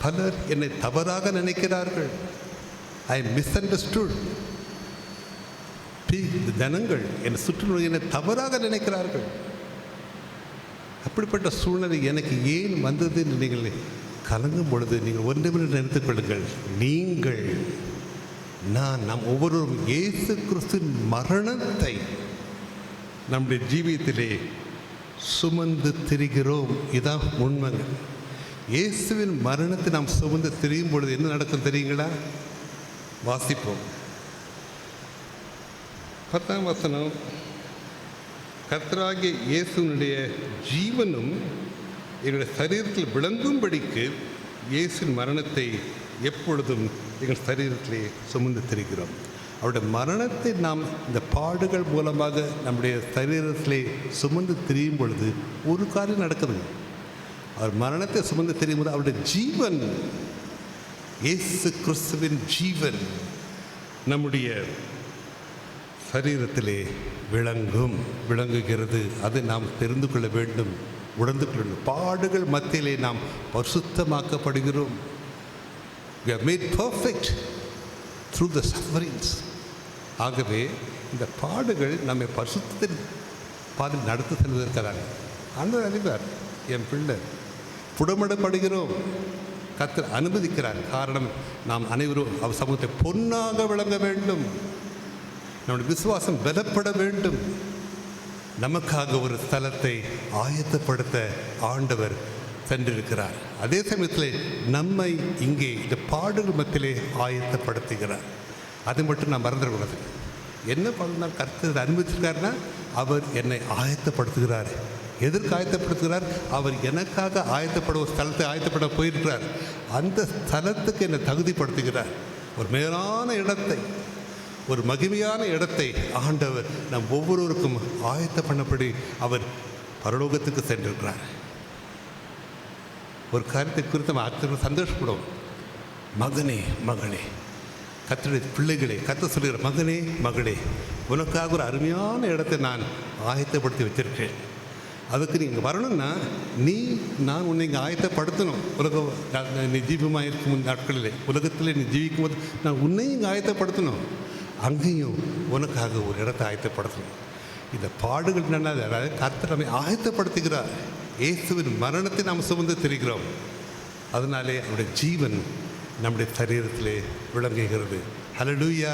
பலர் என்னை தவறாக நினைக்கிறார்கள். I miss understood. ஜனங்கள் என்னை சுற்றுலா என்னை தவறாக நினைக்கிறார்கள். அப்படிப்பட்ட சூழ்நிலை எனக்கு ஏன் வந்தது என்று நீங்கள் கலங்கும் பொழுது நீங்கள் ஒன்றுமே நினைத்துக் கொள்ளுங்கள், நீங்கள் நாம் ஒவ்வொருவரும் இயேசு கிறிஸ்துவின் மரணத்தை நம்முடைய ஜீவியத்திலே சுமந்து திரிகிறோம். இதான் உண்மை. இயேசுவின் மரணத்தை நாம் சுமந்து திரியும் பொழுது என்ன நடக்கும் தெரியுங்களா? வாசிப்போம். 10ஆம் வசனம், கர்த்தராகிய இயேசுனுடைய ஜீவனும் எங்களுடைய சரீரத்தில் விளங்கும்படிக்கு இயேசுவின் மரணத்தை எப்பொழுதும் எங்கள் சரீரத்திலே சுமந்து திரிகிறோம். அவருடைய மரணத்தை நாம் இந்த பாடுகள் மூலமாக நம்முடைய சரீரத்திலே சுமந்து திரியும் பொழுது ஒரு காரியம் நடக்குது. அவர் மரணத்தை சுமந்து தெரியும் போது அவருடைய ஜீவன், இயேசு கிறிஸ்துவின் ஜீவன் நம்முடைய சரீரத்திலே விளங்குகிறது. அதை நாம் தெரிந்து கொள்ள வேண்டும், உணர்ந்து கொள்ள வேண்டும். பாடுகள் மத்தியிலே நாம் பரிசுத்தமாக்கப்படுகிறோம். We are made perfect through the sufferings. ஆகவே இந்த பாடுகள் நம்மை பரிசுத்தத்தின் பாதையில் நடத்தி செல்வதற்காக ஆண்டவர் அறிவார். என் பிள்ளை புடமிடப்படுகிறோம், கர்த்தர் அனுமதிக்கிறார். காரணம், நாம் அனைவரும் அவர் சமூகத்தை பொன்னாக விளங்க வேண்டும், நம்முடைய விசுவாசம் பலப்பட வேண்டும். நமக்காக ஒரு ஸ்தலத்தை ஆயத்தப்படுத்த ஆண்டவர் சென்றிருக்கிறார். அதே சமயத்தில் நம்மை இங்கே இந்த பாடுகள் மத்தியிலே ஆயத்தப்படுத்துகிறார். அது மட்டும் நான் மறந்துடக்கூடாது. என்ன பண்ணால் கர்த்தர் அனுமதிச்சிருக்காருன்னா அவர் என்னை ஆயத்தப்படுத்துகிறார். எதற்கு ஆயத்தப்படுத்துகிறார்? அவர் எனக்காக ஆயத்தப்பட ஒரு ஸ்தலத்தை ஆயத்தப்பட போயிருக்கிறார். அந்த ஸ்தலத்துக்கு என்னை தகுதிப்படுத்துகிறார். ஒரு மேலான இடத்தை, ஒரு மகிமையான இடத்தை ஆண்டவர் நம் ஒவ்வொருவருக்கும் ஆயத்த பண்ணபடி அவர் பரலோகத்துக்கு சென்றிருக்கிறார். ஒரு காரியத்தை குறித்து நம்ம அத்தனை சந்தோஷப்படுவோம். மகனே மகளே, கர்த்தருடைய பிள்ளைகளே, கர்த்தர் சொல்லுகிற மகனே மகளே, உனக்காக ஒரு அருமையான இடத்தை நான் ஆயத்தப்படுத்தி வச்சிருக்கேன். அதுக்கு நீங்கள் வரணும்னா நான் உன்னை இங்கே ஆயத்தப்படுத்தணும். நீ ஜீவமாக இருக்கும் நாட்களிலே, உலகத்தில் நீ ஜீவிக்கும் போது நான் உன்னையும் இங்கே ஆயத்தப்படுத்தணும். அங்கேயும் உனக்காக ஒரு இடத்தை ஆயத்தப்படுத்தணும். இந்த பாடுகள் என்னன்னா, அதாவது கர்த்தர் நம்மை ஆயத்தப்படுத்துகிறார். இயேசுவின் மரணத்தை நாம் சுமந்து திரிகிறோம். அதனாலே அவருடைய ஜீவன் நம்முடைய சரீரத்திலே விளங்குகிறது. ஹல்லேலூயா!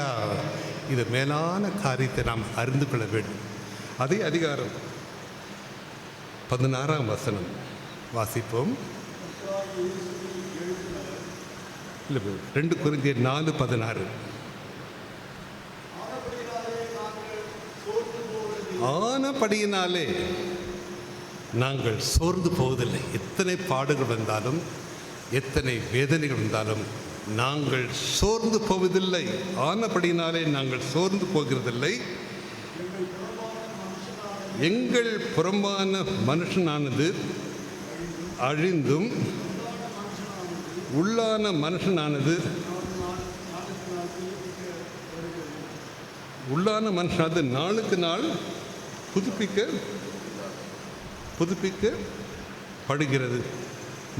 இது மேலான காரியத்தை நாம் அறிந்து கொள்ள வேண்டும். அதே அதிகாரம் 16ஆம் வசனம் வாசிப்போம். 2 கொரிந்தியர் 4:16. ஆனபடியினாலே நாங்கள் சோர்ந்து போவதில்லை. எத்தனை பாடுகள் வந்தாலும், எத்தனை வேதனைகள் வந்தாலும் நாங்கள் சோர்ந்து போவதில்லை. ஆனபடியினாலே நாங்கள் சோர்ந்து போகிறதில்லை. எங்கள் புறம்பான மனுஷனானது அழிந்தும் உள்ளான மனுஷனானது நாளுக்கு நாள் புதுப்பிக்கப்படுகிறது.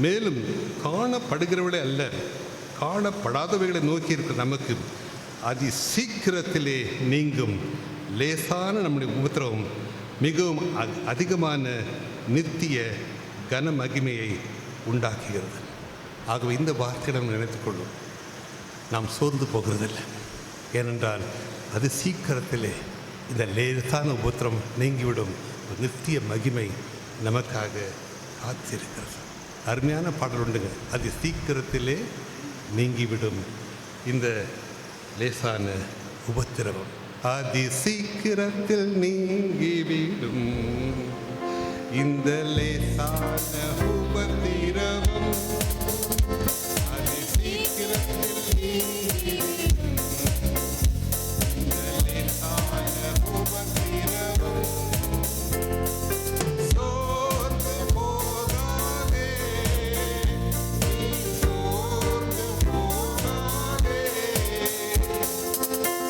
மேலும் காணப்படுகிறவர்களே அல்ல, காணப்படாதவைகளை நோக்கி இருக்கிற நமக்கு அதி சீக்கிரத்திலே நீங்கும் லேசான நம்முடைய உபத்திரவம் மிகவும் அதிகமான நித்திய கன மகிமையை உண்டாக்குகிறது. ஆகவே இந்த வார்த்தையை நாம் நினைத்துக்கொள்வோம். நாம் சோர்ந்து போகிறதில்லை. ஏனென்றால் அது சீக்கிரத்திலே இந்த லேசான உபத்திரம் நீங்கிவிடும். ஒரு நித்திய மகிமை நமக்காக காத்திருக்கிறது. அருமையான பாடல் உண்டுங்க. அது சீக்கிரத்திலே நீங்கிவிடும் இந்த லேசான உபத்திரவம். அதி சீக்கிரத்தில் நீங்கிவிடும் இந்த லேசான உபத்திரவம். அதி சீக்கிரத்தில் நீங்கிவிடும் இந்த லேசான உபத்திரவம். சோர்ந்து போகாதே, நீ சோர்ந்து போகாதே,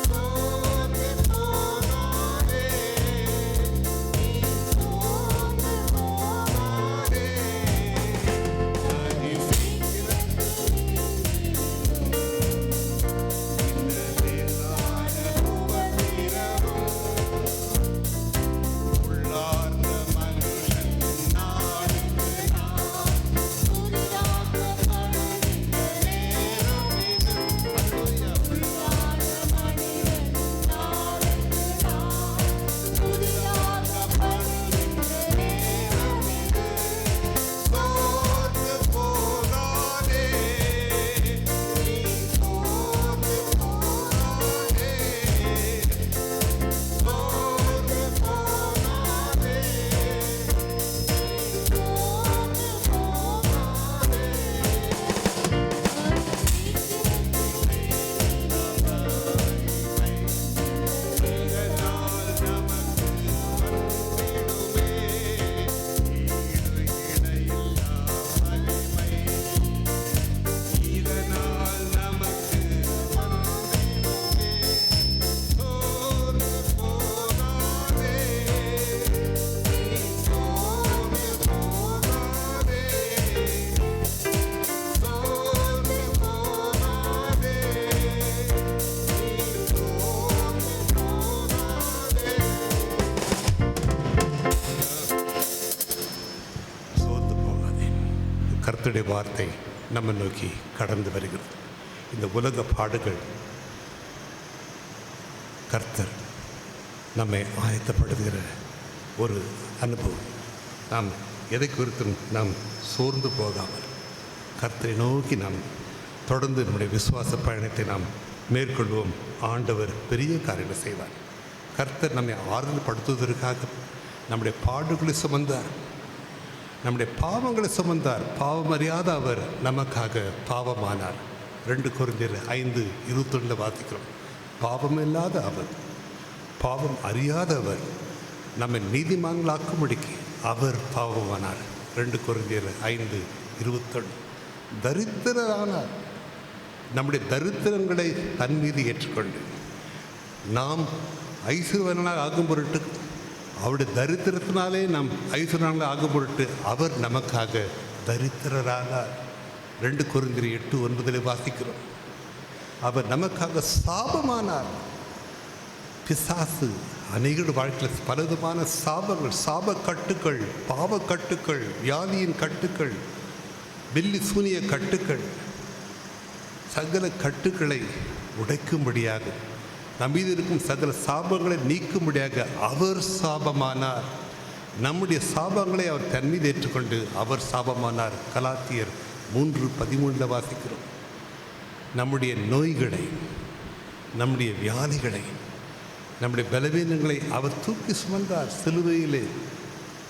சோர்ந்து போகாதே, நீ சோர்ந்து போகாதே. அதி சீக்கிரத்தில் இந்த லேசான உபத்திரவம். உள்ளார்ந்த மனுஷன் நாளுக்கு நாள் துரிதாக்கப்படுகின்ற நேரம் இது. அல்லேலூயா. உள்ளார்ந்த மனிதன் நாளுக்கு நாள் துரிதாக்கப்படுகின்ற நேரம் இது. சோர்ந்து போகாதே, நீ சோர்ந்து போகாதே, சோர்ந்து போகாதே, இதனால் நமக்கு வந்திடுமே. சோர்ந்து போகாதே, நீ சோர்ந்து போகாதே, சோர்ந்து போகாதே, நீ சோர்ந்து போகாதே. சோர்ந்து போகாதே. கர்த்தருடைய வார்த்தை நம்ம நோக்கி கடந்து வருகிறது. இந்த உலக பாடுகள் கர்த்தர் நம்மை ஆயத்தப்படுத்துகிற ஒரு அனுபவம். நாம் எதை குறித்தும் நாம் சோர்ந்து போகாமல் கர்த்தரை நோக்கி நாம் தொடர்ந்து நம்முடைய விசுவாச பயணத்தை நாம் மேற்கொள்வோம். ஆண்டவர் பெரிய காரியங்களை செய்வார். கர்த்தர் நம்மை ஆறுதல் படுத்துவதற்காக நம்முடைய பாடுகளை சுமந்தார், நம்முடைய பாவங்களை சுமந்தார். பாவம் அறியாத அவர் நமக்காக பாவமானார். 2 கொரிந்தியர் 5:21 வாசிக்கிறோம். பாவம் இல்லாத அவர், பாவம் அறியாத அவர், நம்மை நீதிமான்களாக்கும்படிக்கு அவர் பாவமானார். 2 கொரிந்தியர் 5:21. தரித்திரரானார். நம்முடைய தரித்திரங்களை தன் மீது ஏற்றுக்கொண்டு நாம் ஐஸ்வர்யவான்களாக ஆகும் பொருட்டு, அவருடைய தரித்திரத்தினாலே நாம் ஐஸ்வர்யவான்களாக ஆகும் பொருட்டு அவர் நமக்காக தரித்திரரானார். 2 கொரிந்தியர் 8:9 வாசிக்கிறோம். அவர் நமக்காக சாபமானார். பிசாசு அநேகர் வாழ்க்கையில் பலவிதமான சாபங்கள், சாப கட்டுக்கள், பாவ கட்டுக்கள், வியாதியின் கட்டுக்கள், பில்லி சூனிய கட்டுக்கள், சகல கட்டுக்களை உடைக்கும்படியாக, நம் மீது இருக்கும் சகல சாபங்களை நீக்கும்படியாக அவர் சாபமானார். நம்முடைய சாபங்களை அவர் தன் மீது ஏற்றுக்கொண்டு அவர் சாபமானார். கலாத்தியர் 3:13 வாசிக்கிறோம். நம்முடைய நோய்களை, நம்முடைய வியாதிகளை, நம்முடைய பலவீனங்களை அவர் தூக்கி சுமந்தார் சிலுவையிலே.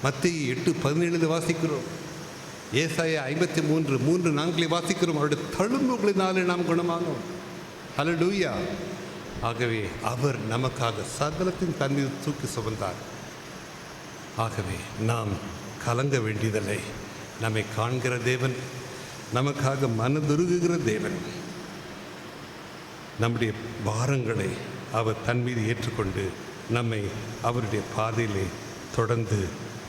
மத்தேயு 8:17 வாசிக்கிறோம். ஏசாயா 53:3-4 வாசிக்கிறோம். அவருடைய தழும்புகளினாலே நாம் குணமானோம். ஹல்லேலூயா. ஆகவே அவர் நமக்காக சகலத்தின் தண்ணீர் தூக்கி சுமந்தார். ஆகவே நாம் கலங்க வேண்டியதில்லை. நம்மை காண்கிற தேவன், நமக்காக மனதுருகுகிற தேவன், நம்முடைய பாரங்களை அவர் தன் மீது ஏற்றுக்கொண்டு நம்மை அவருடைய பாதையிலே தொடர்ந்து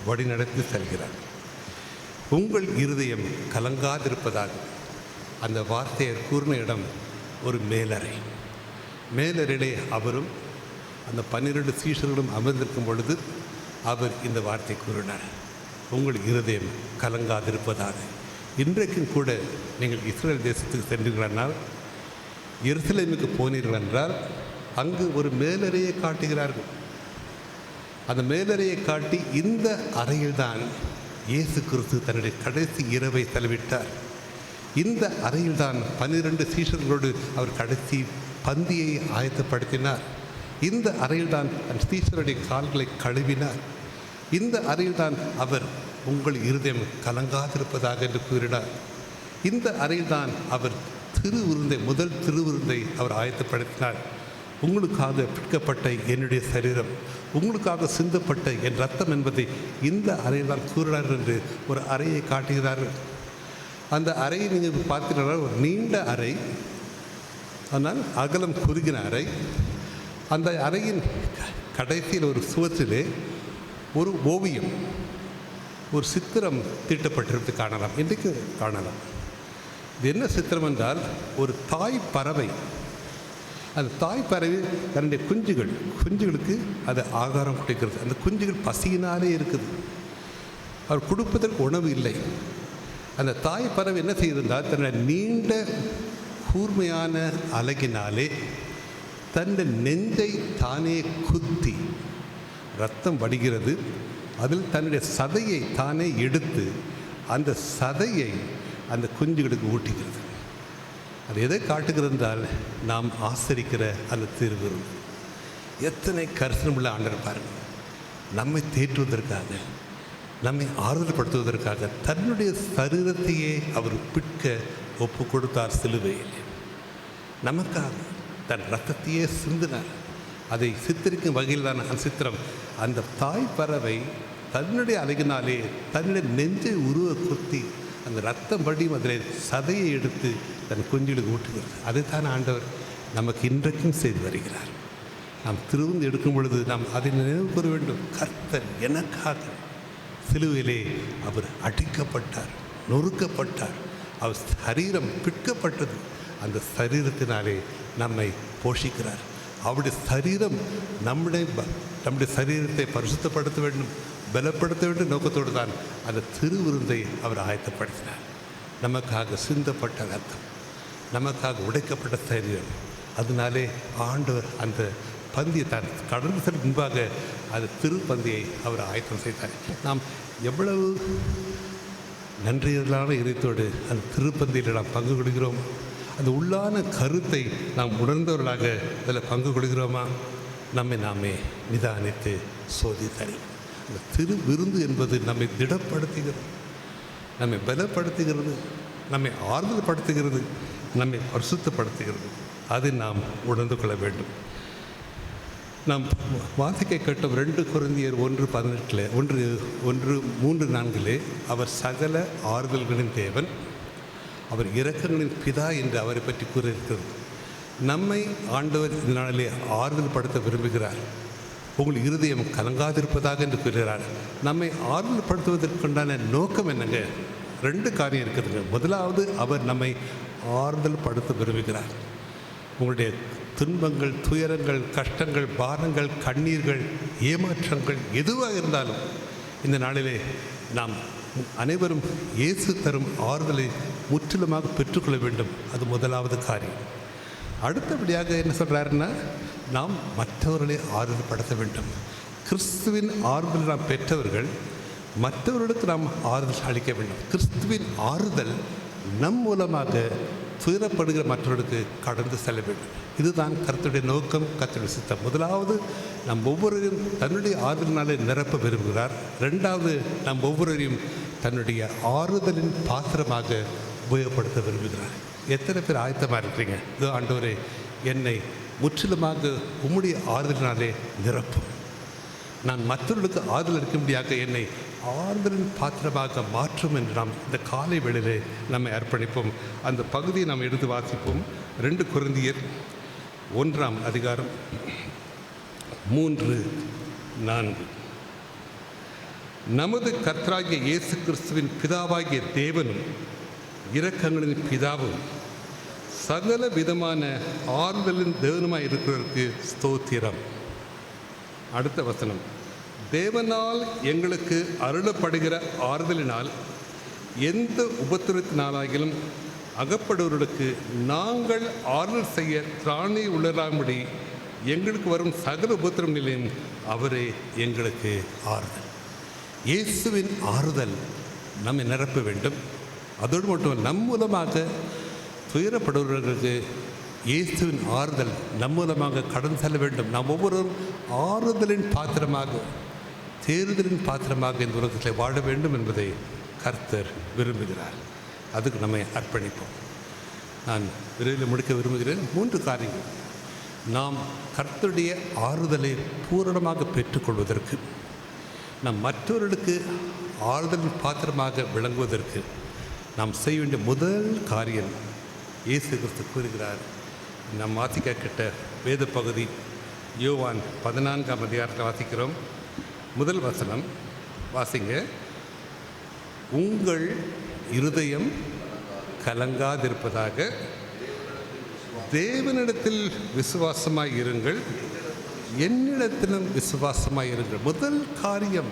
வழிநடத்தி செல்கிறார். உங்கள் இருதயம் கலங்காதிருப்பதாக அந்த வார்த்தையை கூறின இடம் ஒரு மேலறை. மேலறையிலே அவரும் அந்த 12 சீஷர்களும் அமர்ந்திருக்கும் பொழுது அவர் இந்த வார்த்தை கூறினார், உங்கள் இருதயம் கலங்காதிருப்பதாக. இன்றைக்கும் கூட நீங்கள் இஸ்ரேல் தேசத்துக்கு சென்றீர்களானால், எருசலேமுக்கு போனீர்கள் என்றால் அங்கு ஒரு மேலறையை காட்டுகிறார்கள். அந்த மேலறையை காட்டி இந்த அறையில்தான் இயேசு கிறிஸ்து தன்னுடைய கடைசி இரவை செலவிட்டார். இந்த அறையில்தான் 12 சீஷர்களோடு அவர் கடைசி பந்தியை ஆயத்தப்படுத்தினார். இந்த அறையில்தான் தன் சீஷருடைய கால்களை கழுவினார். இந்த அறையில்தான் அவர் உங்கள் இருதயம் கலங்காதிருப்பதாக என்று கூறினார். இந்த அறையில்தான் அவர் முதல் திருவிருந்தை அவர் ஆயத்தப்படுத்தினார். உங்களுக்காக பிற்கப்பட்ட என்னுடைய சரீரம், உங்களுக்காக சிந்தப்பட்ட என் ரத்தம் என்பதை இந்த அறையில் தான் கூறினார் என்று ஒரு அறையை காட்டுகிறார்கள். அந்த அறையை நீங்கள் பார்த்தீங்கன்னா ஒரு நீண்ட அறை, ஆனால் அகலம் குறுகின அறை. அந்த அறையின் கடைசியில் ஒரு சுவற்றிலே ஒரு ஓவியம், ஒரு சித்திரம் தீட்டப்பட்டிருப்பது காணலாம், இன்றைக்கு காணலாம். இது என்ன சித்திரம் என்றால், ஒரு தாய் பறவை, அந்த தாய் பறவை தன்னுடைய குஞ்சுகளுக்கு அது ஆகாரம் கொடுக்கிறது. அந்த குஞ்சுகள் பசியினாலே இருக்குது, அவர் கொடுப்பதற்கு உணவு இல்லை. அந்த தாய் பறவை என்ன செய்திருந்தால், தன்னுடைய நீண்ட கூர்மையான அலகினாலே தன்னுடைய நெஞ்சை தானே குத்தி ரத்தம் வடிகிறது. அதில் தன்னுடைய சதையை தானே எடுத்து அந்த சதையை அந்த குஞ்சுகளுக்கு ஊட்டுகிறது. அது எதை காட்டுகிறது என்றால், நாம் ஆசரிக்கிற அந்த திருவிருந்து எத்தனை கரிசனமுள்ள ஆண்டவர் பாருங்கள். நம்மை தேற்றுவதற்காக, நம்மை ஆறுதல் படுத்துவதற்காக தன்னுடைய சரீரத்தையே அவர் பிற்க ஒப்பு கொடுத்தார். சிலுவையில் நமக்காக தன் ரத்தத்தையே சிந்தினார். அதை சித்தரிக்கும் வகையில் தான் அந்த சித்திரம். அந்த தாய் பறவை தன்னுடைய அழகினாலே தன்னுடைய நெஞ்சை உருவ குத்தி அந்த ரத்தம் படியும் அதில் சதையை எடுத்து தன் குஞ்சுகளுக்கு ஊட்டுகிறது. அதைத்தான் ஆண்டவர் நமக்கு இன்றைக்கும் செய்து வருகிறார். நாம் திருவிருந்து எடுக்கும் பொழுது நாம் அதை நினைவு கூற வேண்டும். கர்த்தர் எனக்காக சிலுவையிலே அவர் அடிக்கப்பட்டார், நொறுக்கப்பட்டார், அவர் சரீரம் பிற்கப்பட்டது. அந்த சரீரத்தினாலே நம்மை போஷிக்கிறார். அவருடைய சரீரம் நம்முடைய சரீரத்தை பரிசுத்தப்படுத்த வேண்டும், பலப்படுத்த வேண்டும் நோக்கத்தோடு தான் அந்த திருவிருந்தை அவர் ஆயத்தப்படுத்தினார். நமக்காக சிந்தப்பட்ட ரத்தம், நமக்காக உடைக்கப்பட்ட சரீரம். அதனாலே ஆண்டவர் அந்த பந்தியை தான் கடந்து செல்லும் முன்பாக அந்த திருப்பந்தியை அவர் ஆயத்தம் செய்தார். நாம் எவ்வளவு நன்றியலான இதயத்தோடு அந்த திருப்பந்தியில் நாம் பங்கு கொள்கிறோம். அந்த உள்ளான கருத்தை நாம் உணர்ந்தவர்களாக அதில் பங்கு கொள்கிறோமா? நம்மை நாமே நிதானித்து சோதித்தறி. அந்த திரு விருந்து என்பது நம்மை திடப்படுத்துகிறது, நம்மை பலப்படுத்துகிறது, நம்மை ஆறுதல் படுத்துகிறது, நம்மை பரிசுத்தப்படுத்துகிறது. அதை நாம் உணர்ந்து கொள்ள வேண்டும். நாம் வாசிக்க கேட்டோம் 2 கொரிந்தியர் 1:18 1:3-4 அவர் சகல ஆறுதல்களின் தேவன், அவர் இரக்கங்களின் பிதா என்று அவரை பற்றி கூறியிருக்கிறது. நம்மை ஆண்டவர் இந்த நாளிலே ஆறுதல் படுத்த விரும்புகிறார். உங்கள் இருதயம் கலங்காதிருப்பதாக என்று கூறுகிறார். நம்மை ஆறுதல் படுத்துவதற்குண்டான நோக்கம் என்னங்க? 2 காரியம் இருக்குதுங்க. முதலாவது, அவர் நம்மை ஆறுதல் படுத்த விரும்புகிறார். உங்களுடைய துன்பங்கள், துயரங்கள், கஷ்டங்கள், பாரங்கள், கண்ணீர்கள், ஏமாற்றங்கள் எதுவாக இருந்தாலும் இந்த நாளிலே நாம் அனைவரும் இயேசு தரும் ஆறுதலை முற்றிலுமாக பெற்றுக்கொள்ள வேண்டும். அது முதலாவது காரியம். அடுத்தபடியாக என்ன சொல்கிறாருன்னா, நாம் மற்றவர்களை ஆறுதல் படுத்த வேண்டும். கிறிஸ்துவின் ஆறுதல் நாம் பெற்றவர்கள் மற்றவர்களுக்கு நாம் ஆறுதல் அளிக்க வேண்டும். கிறிஸ்துவின் ஆறுதல் நம் மூலமாக துயரப்படுகிற மற்றவர்களுக்கு கடந்து செல்ல வேண்டும். இதுதான் கர்த்தருடைய நோக்கம், கர்த்தருடைய சித்தம். முதலாவது, நம் ஒவ்வொருவரையும் தன்னுடைய ஆறுதலினாலே நிரப்ப விரும்புகிறார். 2வது, நம் ஒவ்வொருவரையும் தன்னுடைய ஆறுதலின் பாத்திரமாக உபயோகப்படுத்த விரும்புகிறார். எத்தனை பேர் ஆயத்தமாக இருக்கிறீங்க? இதோ ஆண்டவரே, என்னை முற்றிலுமாக உம்முடைய ஆறுதலினாலே நிரப்பும். நான் மற்றவர்களுக்கு ஆறுதல் இருக்கும்படியாக என்னை ஆறுதலின் பாத்திரமாக மாற்றும் என்று நாம் இந்த காலை வேளையிலே நம்மை அர்ப்பணிப்போம். அந்த பகுதியை நாம் எடுத்து வாசிப்போம். 2 கொரிந்தியர் 1:3-4. நமது கர்த்தராகிய இயேசு கிறிஸ்துவின் பிதாவாகிய தேவனும் இரக்கங்களின் பிதாவும் சகல விதமான ஆறுதலின் தேவனுமாய் இருக்கிறதற்கு ஸ்தோத்திரம். அடுத்த வசனம், தேவனால் எங்களுக்கு அருளப்படுகிற ஆறுதலினால் எந்த உபத்திரத்தினாலாகிலும் அகப்படுவர்களுக்கு நாங்கள் ஆறுதல் செய்ய திராணி உள்ளராம்படி எங்களுக்கு வரும் சகல உபத்திரங்களிலும் அவரே எங்களுக்கு ஆறுதல். இயேசுவின் ஆறுதல் நம்மை நிரப்ப வேண்டும். அதோடு மட்டும் நம் மூலமாக துயரப்படுபவர்களுக்கு இயேசுவின் ஆறுதல் நம் மூலமாக கடந்து செல்ல வேண்டும். நாம் ஒவ்வொருவரும் ஆறுதலின் பாத்திரமாக, தேறுதலின் பாத்திரமாக இந்த உலகத்தில் வாழ வேண்டும் என்பதை கர்த்தர் விரும்புகிறார். அதுக்கு நம்மை அர்ப்பணிப்போம். நான் விரைவில் முடிக்க விரும்புகிறேன். 3 காரியங்கள். நாம் கர்த்தருடைய ஆறுதலை பூரணமாக பெற்றுக்கொள்வதற்கு, நாம் மற்றவர்களுக்கு ஆறுதலின் பாத்திரமாக விளங்குவதற்கு நாம் செய்ய வேண்டிய முதல் காரியம் இயேசு கிறிஸ்து கூறுகிறார். நாம் வாசிக்க கேட்ட வேத பகுதி யோவான் 14ஆம் அதிகாரத்தில் வாசிக்கிறோம். முதல் வசனம் வாசிங்க. உங்கள் இருதயம் கலங்காதிருப்பதாக தேவனிடத்தில் விசுவாசமாய் இருங்கள், என்னிடத்திலும் விசுவாசமாய் இருங்கள். முதல் காரியம்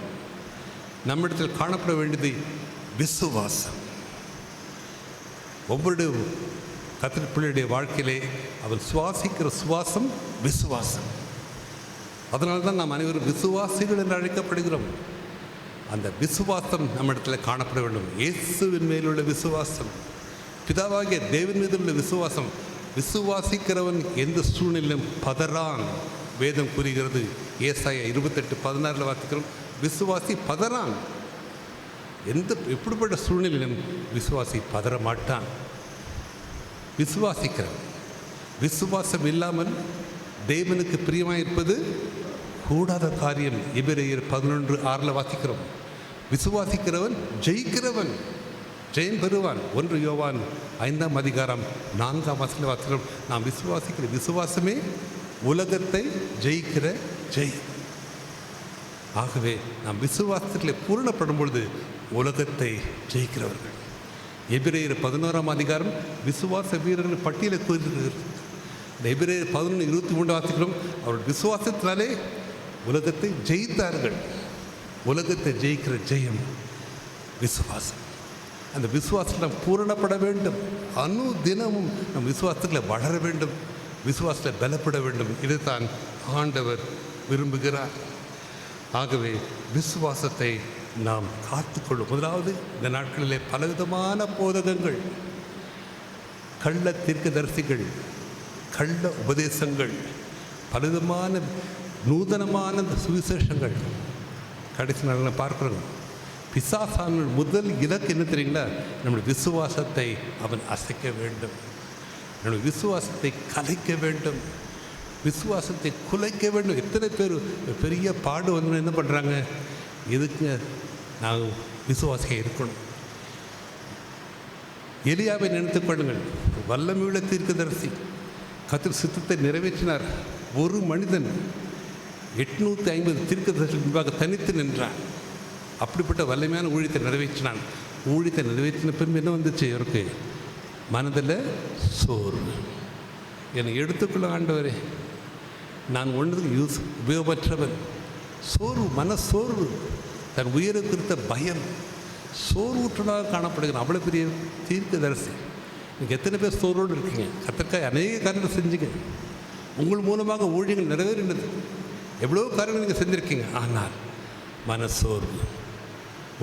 நம்மிடத்தில் காணப்பட வேண்டியது விசுவாசம். ஒவ்வொரு கர்த்தர் பிள்ளையுடைய வாழ்க்கையிலே அவர் சுவாசிக்கிற சுவாசம் விசுவாசம். அதனால தான் நாம் அனைவரும் விசுவாசிகள் என்று அழைக்கப்படுகிறோம். அந்த விசுவாசம் நம்மிடத்தில் காணப்பட வேண்டும். இயேசுவின் மேலுள்ள விசுவாசம், பிதாவாகிய தேவன் மீது உள்ள விசுவாசம். விசுவாசிக்கிறவன் எந்த சூழ்நிலையிலும் பதறான். வேதம் கூறுகிறது. ஏசாயா 28:16 வாசிக்கிறோம். விசுவாசி பதறான். எப்படிப்பட்ட சூழ்நிலையிலும் விசுவாசி பதற மாட்டான். விசுவாசிக்கிறவன், விசுவாசம் இல்லாமல் தேவனுக்கு பிரியமாயிருப்பது கூடாத காரியம். எபிரேயர் 11:6 வாசிக்கிறோம். விசுவாசிக்கிறவன் ஜெயிக்கிறவன், ஜெயம் பெறுவான். 1 யோவான் 5ஆம் அதிகாரம் 4ஆம் வசனத்தில் வாசிக்கிறோம். நாம் விசுவாசிக்கிற விசுவாசமே உலகத்தை ஜெயிக்கிற ஜெயம். ஆகவே நாம் விசுவாசத்தில் பூரணப்படும் பொழுது உலகத்தை ஜெயிக்கிறவர்கள். எபிரேயர் 11ஆம் அதிகாரம் விசுவாச வீரர்கள் பட்டியலை கூறுகிறது. எபிரேயர் 11:23 வாசிக்கிறோம். அவர்கள் விசுவாசத்தினாலே உலகத்தை ஜெயித்தார்கள். உலகத்தை ஜெயிக்கிற ஜெயம் விசுவாசம். அந்த விசுவாசத்தில் நாம் பூரணப்பட வேண்டும். தினமும் நம் விசுவாசத்தில் வளர வேண்டும், விசுவாசத்தில் பலப்பட வேண்டும். இதுதான் ஆண்டவர் விரும்புகிறார். ஆகவே விசுவாசத்தை நாம் காத்துக்கொள்ளும். முதலாவது, இந்த நாட்களிலே பலவிதமான போதகங்கள், கள்ள தீர்க்கதரிசிகள், கள்ள உபதேசங்கள், பலவிதமான நூதனமான சுவிசேஷங்கள் கடைசி நாளில் பார்க்கிறோம். பிசாசான முதல் இலக்கு என்ன தெரியுங்களா? நம்முடைய விசுவாசத்தை அவன் அசைக்க வேண்டும், நம்முடைய விசுவாசத்தை கலைக்க வேண்டும், விசுவாசத்தை குலைக்க வேண்டும். எத்தனை பேர் பெரிய பாடு வந்து என்ன பண்ணுறாங்க? எதுக்கு நாங்கள் விசுவாசியாக இருக்கணும். எலியாவை நினைத்துக் கொள்ளுங்கள். வல்லமையுள்ள தீர்க்கதரிசி, கர்த்தர் சித்தத்தை நிறைவேற்றினார். ஒரு மனிதன் 850 தீர்க்கதரிசிகள் முன்பாக தனித்து நின்றான். அப்படிப்பட்ட வல்லமையான ஊழியத்தை நிறைவேற்றினான். ஊழியத்தை நிறைவேற்றின பின்பு என்ன வந்துச்சு? இவருக்கு மனதில் சோர்வு. என்னை எடுத்துக்கொள்ள ஆண்டவரே, நான் ஒன்றுக்கு உபயோகமற்றவன். சோர்வு, மனசோர்வு, தன் உயிரை குறித்த பயம், சோர்வுற்றதாக காணப்படுகிறேன். அவ்வளோ பெரிய தீர்க்கதரிசி. நீங்கள் எத்தனை பேர் சோர்வோடு இருக்கீங்க? கர்த்தருக்காக அநேக காரியங்கள் செஞ்சுங்க. உங்கள் மூலமாக ஊழியங்கள் நிறைவேறினது. எவ்வளோ காரியங்கள் நீங்கள் செஞ்சுருக்கீங்க. ஆனால் மனசோர்வு,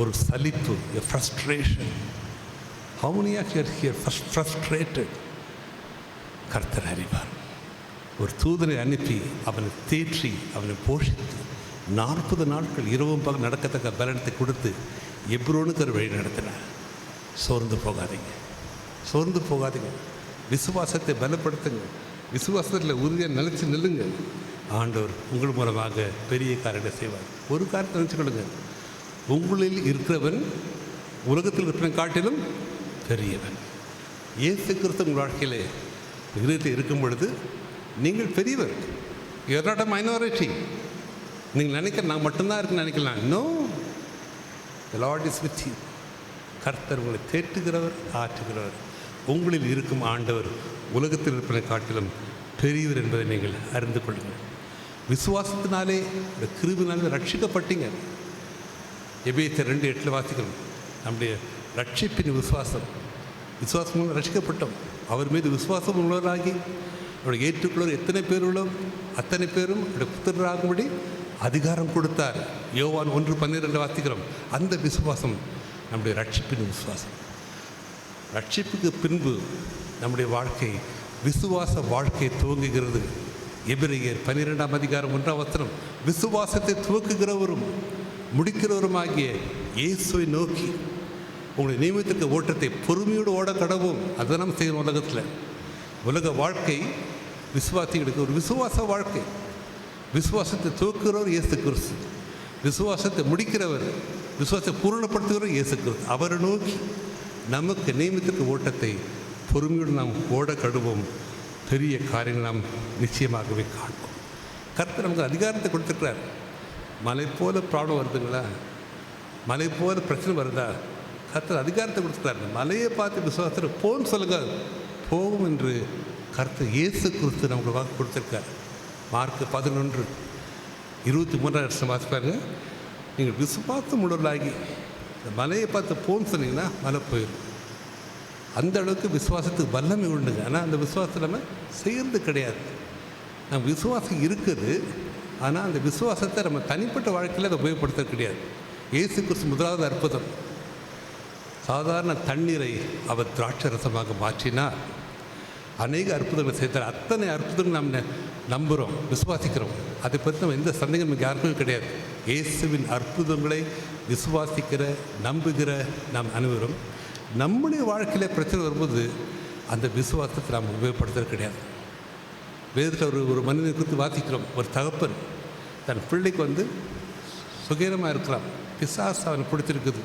ஒரு சலிப்பு, frustration. How many of you are here frustrated? கர்த்தர் அறிவார். ஒரு தூதனை அனுப்பி அவனை தேற்றி அவனை போஷித்து 40 நாட்கள் இரவும் பகல் நடக்கத்தக்க பலனத்தை கொடுத்து எப்ரோனுக்கு ஒரு வழி நடத்தினார். சோர்ந்து போகாதீங்க, சோர்ந்து போகாதீங்க. விசுவாசத்தை பலப்படுத்துங்க, விசுவாசத்தில் உறுதியாக நிலைச்சு நில்லுங்க. ஆண்டவர் உங்கள் மூலமாக பெரிய காரியத்தை செய்வார். ஒரு காரியத்தை நினச்சிக்கொள்ளுங்க, உங்களில் இருக்கிறவன் உலகத்தில் இருக்கிறவன் காட்டிலும் பெரியவன். இயேசு கிறிஸ்து உங்கள் வாழ்க்கையிலே இதயத்தில் இருக்கும் பொழுது நீங்கள் பெரியவர். You are not a minority. நீங்கள் நினைக்கிற நான் மட்டும்தான் இருக்குன்னு நினைக்கலாம். No, the Lord is with you. கர்த்தர் உங்களை தேற்றுகிறவர், ஆற்றுகிறவர். உங்களில் இருக்கும் ஆண்டவர் உலகத்தில் இருப்பதை காட்டிலும் பெரியவர் என்பதை நீங்கள் அறிந்து கொள்ளுங்கள். விசுவாசத்தினாலே இந்த கிருபினாலே ரட்சிக்கப்பட்டீங்க. எபேசியர் 2:8 வாசிக்கிறோம். நம்முடைய ரட்சிப்பின் விசுவாசம் மூலம் ரட்சிக்கப்பட்டோம். அவர் மீது விசுவாசம் உள்ளவராகி அவருடைய ஏற்றுக்கொள்வர் எத்தனை பேர் உள்ளோம் அத்தனை பேரும் அவருடைய புத்திரராகும்படி அதிகாரம் கொடுத்தார். யோவான் 1:12 வாசிக்கிறோம். அந்த விசுவாசம் நம்முடைய ரட்சிப்பின் விசுவாசம். ரட்சிப்புக்கு பின்பு நம்முடைய வாழ்க்கை விசுவாச வாழ்க்கை துவங்குகிறது. எபிரேயர் 12:1 விசுவாசத்தை துவக்குகிறவரும் முடிக்கிறவருமாகிய இயேசுவை நோக்கி உங்களுடைய நியமித்திருக்க ஓட்டத்தை பொறுமையோடு ஓட கடவும். அதை நம்ம செய்யணும். உலகத்தில் உலக வாழ்க்கை விசுவாசிகளுக்கு ஒரு விசுவாச வாழ்க்கை. விசுவாசத்தை துவக்குகிறவர் இயேசு கிறிஸ்து, விசுவாசத்தை முடிக்கிறவர், விசுவாசத்தை பூரணப்படுத்துகிறவர் இயேசு கிறிஸ்து. அவரை நோக்கி நமக்கு நியமித்திருக்க ஓட்டத்தை பொறுமையோடு நாம் ஓட கடுவோம். பெரிய காரியங்கள் நாம் நிச்சயமாகவே காண்போம். கர்த்தர் நமக்கு அதிகாரத்தை கொடுத்துருக்கிறார். மலை போல ப்ராப்ளம் வருதுங்களா, மலை போல பிரச்சனை வருதா, கர்த்தர் அதிகாரத்தை கொடுத்துருக்கிறார். மலையை பார்த்து விசுவாசத்தில் போன்னு சொல்லுங்கள், போகும் என்று கர்த்தர் இயேசு கிறிஸ்து நமக்கு வாக்கு கொடுத்துருக்கார். மார்க் 11:23 வாசிப்பாருங்க. நீங்கள் விசுவாசம் உள்ளவர்களாகி இந்த மலையை பார்த்து போன்னு சொன்னீங்கன்னா மலை போயிடும். அந்த அளவுக்கு விசுவாசத்துக்கு வல்லமை உண்டுங்க. ஆனால் அந்த விசுவாசத்தை நம்ம செய்கிறது கிடையாது. நம்ம விசுவாசம் இருக்குது, ஆனால் அந்த விசுவாசத்தை நம்ம தனிப்பட்ட வாழ்க்கையில் அதை உபயோகப்படுத்த கிடையாது. இயேசு கிறிஸ்து முதலாவது அற்புதம், சாதாரண தண்ணீரை அவர் திராட்சை ரசமாக மாற்றினார். அநேக அற்புதங்களை செய்தார். அத்தனை அற்புதங்கள் நாம் நம்புகிறோம், விசுவாசிக்கிறோம். அதை பற்றி நம்ம எந்த சந்தேகம் நமக்கு யாருக்கும் கிடையாது. இயேசுவின் அற்புதங்களை விசுவாசிக்கிற நம்புகிற நாம் அனைவரும் நம்முடைய வாழ்க்கையில் பிரச்சனை வரும்போது அந்த விசுவாசத்தை நாம் உபயோகப்படுத்துறது கிடையாது. வேதத்தில் ஒரு மனிதனை குறித்து வாசிக்கிறோம். ஒரு தகப்பன் தன் பிள்ளைக்கு சுகீரமாக இருக்கிறான். பிசாசு அவனை பிடிச்சிருக்குது.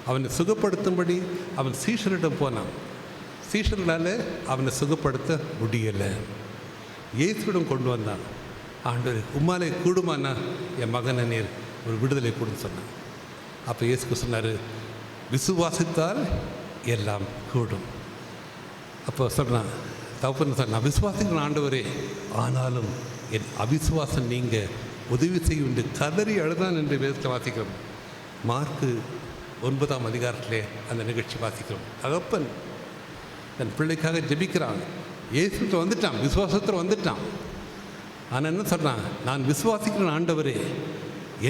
அவனை சுகப்படுத்தும்படி அவன் சீஷரிடம் போனான். சீஷர்களால் அவனை சுகப்படுத்த முடியலை. இயேசுவிடம் கொண்டு வந்தான். ஆண்டவர், உம்மாலே கூடுமானா என் மகனை நீர் ஒரு விடுதலை கொடுன்னு சொன்னான். அப்போ இயேசுக்கு சொன்னார், விசுவாசித்தால் எல்லாம் கூடும். அப்போ சொன்னான், தகப்பன் சொன்னான், விசுவாசிக்கிற ஆண்டவரே, ஆனாலும் என் அவிசுவாசம் நீங்கள் உதவி செய்யும் என்று கதறி அழுதான் என்று வேதத்தை வாசிக்கிறோம். மார்க்கு 9 அந்த நிகழ்ச்சி வாசிக்கிறோம். தகப்பன் தன் பிள்ளைக்காக ஜெபிக்கிறான். இயேசுக்கு வந்துட்டான், விசுவாசத்தில் வந்துட்டான். ஆனால் என்ன சொல்கிறான், நான் விசுவாசிக்கிறேன் ஆண்டவரே,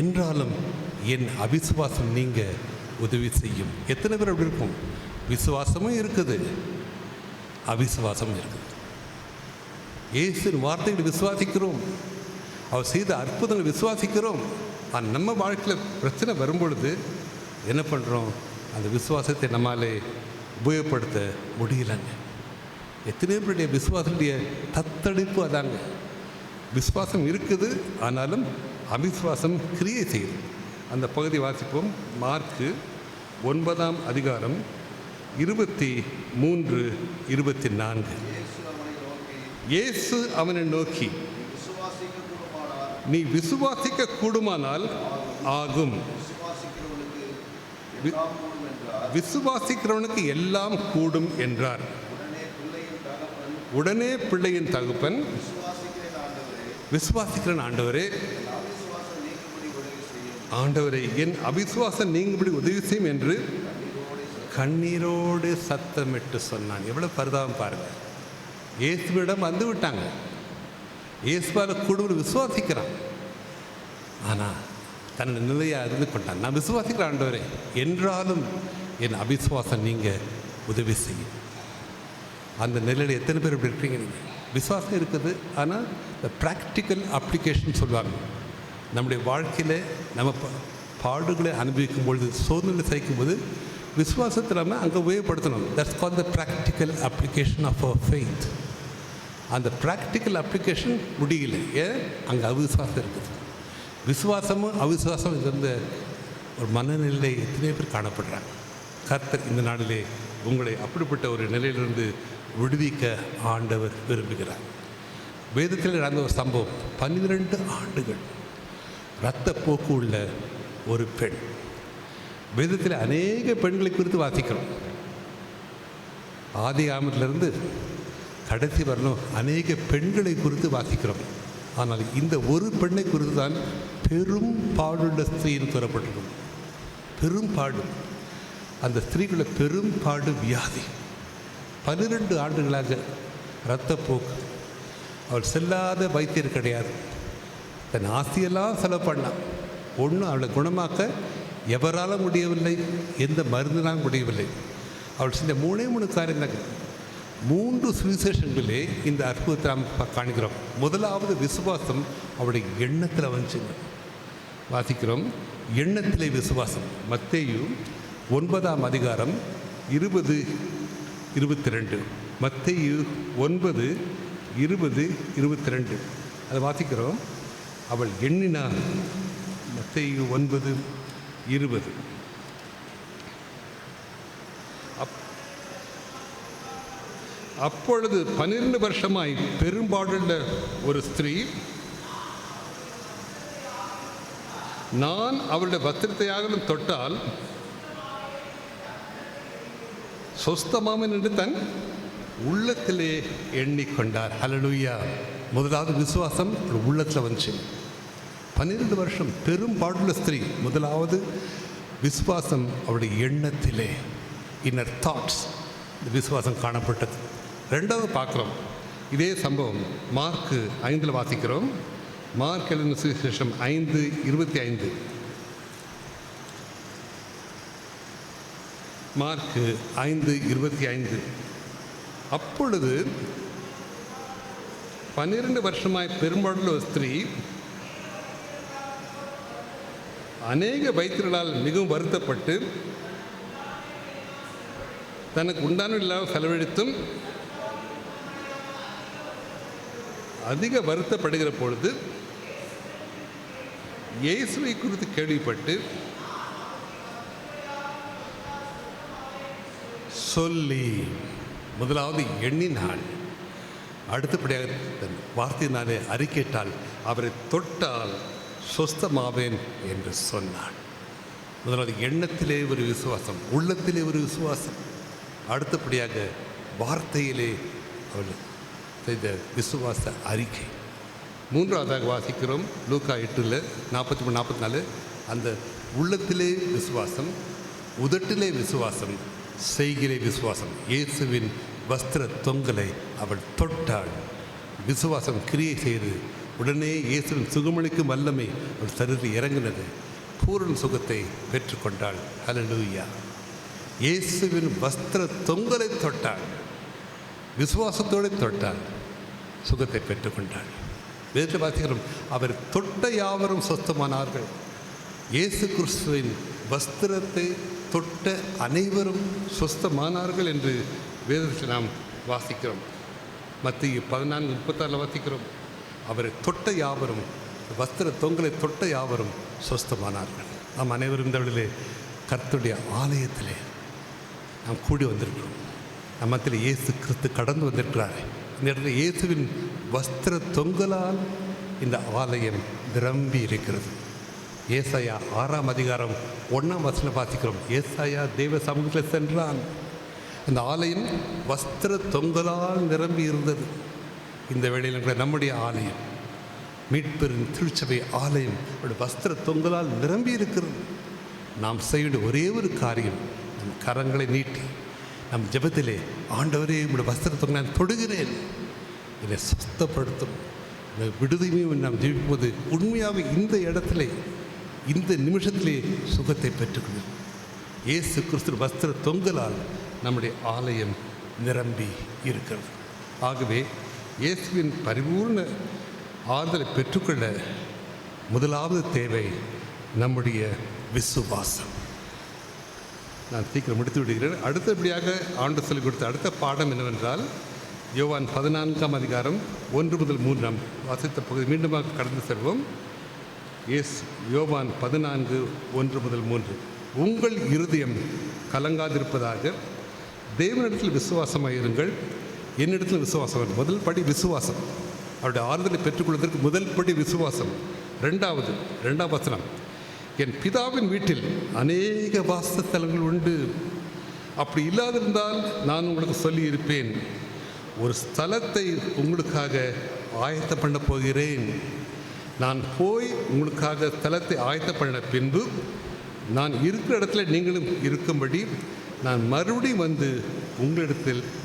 என்றாலும் என் அவிசுவாசம் நீங்கள் உதவி செய்யும். எத்தனை பேர் அப்படி இருக்கும்? விசுவாசமும் இருக்குது, அவிசுவாசமும் இருக்குது. இயேசுவின் வார்த்தைகளை விசுவாசிக்கிறோம், அவர் செய்த அற்புதங்களை விசுவாசிக்கிறோம். ஆனால் நம்ம வாழ்க்கையில் பிரச்சனை வரும்பொழுது என்ன பண்ணுறோம்? அந்த விசுவாசத்தை நம்மாலே உபயோகப்படுத்த முடியலைங்க. எத்தனை பேருடைய விசுவாசனுடைய தத்தளிப்பு அதாங்க. விசுவாசம் இருக்குது, ஆனாலும் அவிசுவாசம் கிரியை செய்யுது. அந்த பகுதி வாசிப்போம். மார்க்கு 9 23-24. இயேசு அவனை நோக்கி, நீ விசுவாசிக்க கூடுமானால் ஆகும். விசுவாசிக்கிறவனுக்கு எல்லாம் கூடும் என்றார். உடனே பிள்ளையின் தகப்பன், விசுவாசிக்கிறேன் ஆண்டவரே, ஆண்டவரை என் அவிசுவாசம் நீங்கும்படி உதவி செய்யும் என்று கண்ணீரோடு சத்தமிட்டு சொன்னான். எவ்வளோ பரிதாபம் பாருங்க. இயேசுவிடம் வந்து விட்டாங்க, இயேசுவால் கூடுதல் விசுவாசிக்கிறான். ஆனால் தன்னுடைய நிலையை அறிந்து கொண்டான். நான் விசுவாசிக்கிறேன் ஆண்டவரே, என்றாலும் என் அவிசுவாசம் நீங்கள் உதவி செய்யும். அந்த நிலையில் எத்தனை பேர் இப்படி இருக்கீங்க? நீங்கள் விசுவாசம் இருக்குது, ஆனால் இந்த ப்ராக்டிக்கல் அப்ளிகேஷன் சொல்லுவாங்க. நம்முடைய வாழ்க்கையில் நம்ம பாடுகளை அனுபவிக்கும் பொழுது, சோதனை சகிக்கும்போது விசுவாசத்தை நம்ம அங்கே உபயோகப்படுத்தணும். That's called the practical application of our faith. அந்த ப்ராக்டிக்கல் அப்ளிகேஷன் முடியல, ஏன்? அங்கே அவிசுவாசம் இருக்குது. விசுவாசமும் அவிசுவாசம் இருந்த ஒரு மனநிலை எத்தனை பேர் காணப்படுறாங்க. கர்த்தர் இந்த நாளிலே உங்களை அப்படிப்பட்ட ஒரு நிலையிலிருந்து விடுவிக்க ஆண்டவர் விரும்புகிறார். வேதத்தில் நடந்த ஒரு சம்பவம், 12 ஆண்டுகள் இரத்தப்போக்கு உள்ள ஒரு பெண். வேதத்தில் அநேக பெண்களை குறித்து வாசிக்கிறோம். ஆதி ஆமத்திலிருந்து கடைசி வரணும் அநேக பெண்களை குறித்து வாசிக்கிறோம். ஆனால் இந்த ஒரு பெண்ணை குறித்து தான் பெரும் பாடுள்ள ஸ்திரீன்னு கூறப்பட்டிருக்கும். பெரும் பாடு. அந்த ஸ்திரீக்குள்ள பெரும் பாடு வியாதி. 12 ஆண்டுகளாக இரத்தப்போக்கு. அவள் செல்லாத வைத்தியர் கிடையாது. தன் ஆசையெல்லாம் செலவு பண்ணான். ஒன்றும் அவளை குணமாக்க எவரால் முடியவில்லை, எந்த மருந்தினால் முடியவில்லை. அவள் செஞ்ச 3 காரியங்கள். 3 சுவிசேஷங்களே இந்த அற்புதத்தை நாம் காணிக்கிறோம். முதலாவது விசுவாசம் அவருடைய எண்ணத்தில் வந்துச்சுங்க. வாசிக்கிறோம், எண்ணத்திலே விசுவாசம். மத்தேயு 9ஆம் அதிகாரம் 20-22. மத்தேயு 9:20-22 அதை வாசிக்கிறோம். அவள் எண்ணினார். மத்தேயு 9:20. அப்பொழுது 12 வருஷமாய் பெரும்பாடுள்ள ஒரு ஸ்திரீ, நான் அவளுடைய வஸ்திரத்தையாகலும் தொட்டால் சொஸ்தமாமன் என்று தன் உள்ளத்திலே எண்ணிக்கொண்டார். ஹல்லேலூயா. முதலாவது விசுவாசம் உள்ளத்தில் வந்துச்சு. 12 வருஷம் பெரும்பாடுள்ள ஸ்திரீ. முதலாவது விசுவாசம் அவருடைய எண்ணத்திலே, இன்னர் தாட்ஸ், விசுவாசம் காணப்பட்டது. ரெண்டாவது பார்க்குறோம் இதே சம்பவம் மார்க்கு 5 வாசிக்கிறோம். மார்க் எழுதின சுவிசேஷம் 5:25. மார்க்கு 5:25. அப்பொழுது 12 வருஷமாய் பெரும்பாடுள்ள ஸ்திரீ அநேக வைத்தியர்களால் மிகவும் வருத்தப்பட்டு தனக்கு உண்டான இல்லாத செலவழித்தும் அதிக வருத்தப்படுகிற பொழுது இயேசுவை குறித்து கேள்விப்பட்டு சொல்லி, முதலாவது எண்ணினாள். அடுத்தபடியாக தன் வார்த்தையினாலே அறிக்கையிட்டால், அவரை தொட்டால் சொஸ்தமாவேன் என்று சொன்னாள். முதலாவது எண்ணத்திலே ஒரு விசுவாசம், உள்ளத்திலே ஒரு விசுவாசம். அடுத்தபடியாக வார்த்தையிலே அவள் செய்த விசுவாச அறிக்கை. மூன்றாவதாக வாசிக்கிறோம் லூக்கா 8:43-44. அந்த உள்ளத்திலே விசுவாசம், உதட்டிலே விசுவாசம், செய்கிலே விசுவாசம். இயேசுவின் வஸ்திர தொங்கலை அவள் தொட்டாள். விசுவாசம் கிரியை செய்து உடனே இயேசுவின் சுகமளிக்கும் வல்லமை அவள் சரீரத்தில் இறங்கினது. பூரண சுகத்தை பெற்றுக்கொண்டாள். ஹல்லேலூயா. இயேசுவின் வஸ்திர தொங்கலை தொட்டாள். விசுவாசத்தோடு தொட்டாள். சுகத்தை பெற்றுக்கொண்டாள். வேதத்தில் வாசிக்கிறோம், அவர் தொட்ட யாவரும் சொஸ்தமானார்கள். இயேசு கிறிஸ்துவின் வஸ்திரத்தை தொட்ட அனைவரும் சொஸ்தமானார்கள் என்று வேதத்தில் நாம் வாசிக்கிறோம். மத்திய 14:36 வாசிக்கிறோம், அவரை தொட்ட யாவரும், வஸ்திர தொங்கலை தொட்ட யாவரும் சொஸ்தமானார்கள். நாம் அனைவரும் இந்த வழியிலே கர்த்தருடைய ஆலயத்திலே நாம் கூடி வந்திருக்கிறோம். நம்ம மத்தியில் இயேசு கிறிஸ்து கடந்து வந்திருக்கிறார். இந்த இடத்துல இயேசுவின் வஸ்திர தொங்கலால் இந்த ஆலயம் நிரம்பி இருக்கிறது. ஏசாயா 6ஆம் அதிகாரம் 1ஆம் வசனம் வாசிக்கிறோம். ஏசாயா தேவ சமூகத்தில் சென்றான். இந்த ஆலயம் வஸ்திர தொங்கலால் நிரம்பி இருந்தது. இந்த வேளையில் இருக்கிற நம்முடைய ஆலயம், மீட்பெரின் திருச்சபை ஆலயம் வஸ்திர தொங்கலால் நிரம்பி இருக்கிறது. நாம் செய்ய ஒரே ஒரு காரியம், நம் கரங்களை நீட்டி நம் ஜெபத்திலே, ஆண்டவரே உங்களுடைய வஸ்திர தொங்கலை நான் தொடுகிறேன், என்னை சுத்தப்படுத்தும், இந்த விடுதலையும் நாம் ஜெபிக்கும்போது உண்மையாக இந்த இடத்திலே, இந்த நிமிஷத்திலே சுகத்தை பெற்றுக்கொள்ளும். இயேசு கிறிஸ்து வஸ்திர தொங்கலால் நம்முடைய ஆலயம் நிரம்பி இருக்கிறது. ஆகவே இயேசுவின் பரிபூர்ண ஆறுதலை பெற்றுக்கொள்ள முதலாவது தேவை நம்முடைய விசுவாசம். நான் சீக்கிரம் முடித்து விடுகிறேன். அடுத்தபடியாக ஆண்டு சொல்லிக் கொடுத்த அடுத்த பாடம் என்னவென்றால், யோவான் 14ஆம் அதிகாரம் 1-3 நாம் வாசித்த பகுதி மீண்டுமாக கடந்து செல்வோம். யோவான் 14:1-3. உங்கள் இருதயம் கலங்காதிருப்பதாக தேவனிடத்தில் விசுவாசமாக இருங்கள், என்னிடத்தில் விசுவாசம். முதல் படி விசுவாசம். அவருடைய ஆறுதலை பெற்றுக்கொள்வதற்கு முதல் படி விசுவாசம். ரெண்டாம் வசனம், என் பிதாவின் வீட்டில் அநேக வாசஸ்தலங்கள் உண்டு, அப்படி இல்லாதிருந்தால் நான் உங்களுக்கு சொல்லியிருப்பேன், ஒரு ஸ்தலத்தை உங்களுக்காக ஆயத்தம் பண்ண போகிறேன். நான் போய் உங்களுக்காக ஸ்தலத்தை ஆயத்தம் பண்ண பின்பு நான் இருக்கிற இடத்துல நீங்களும் இருக்கும்படி நான் மறுபடியும் வந்து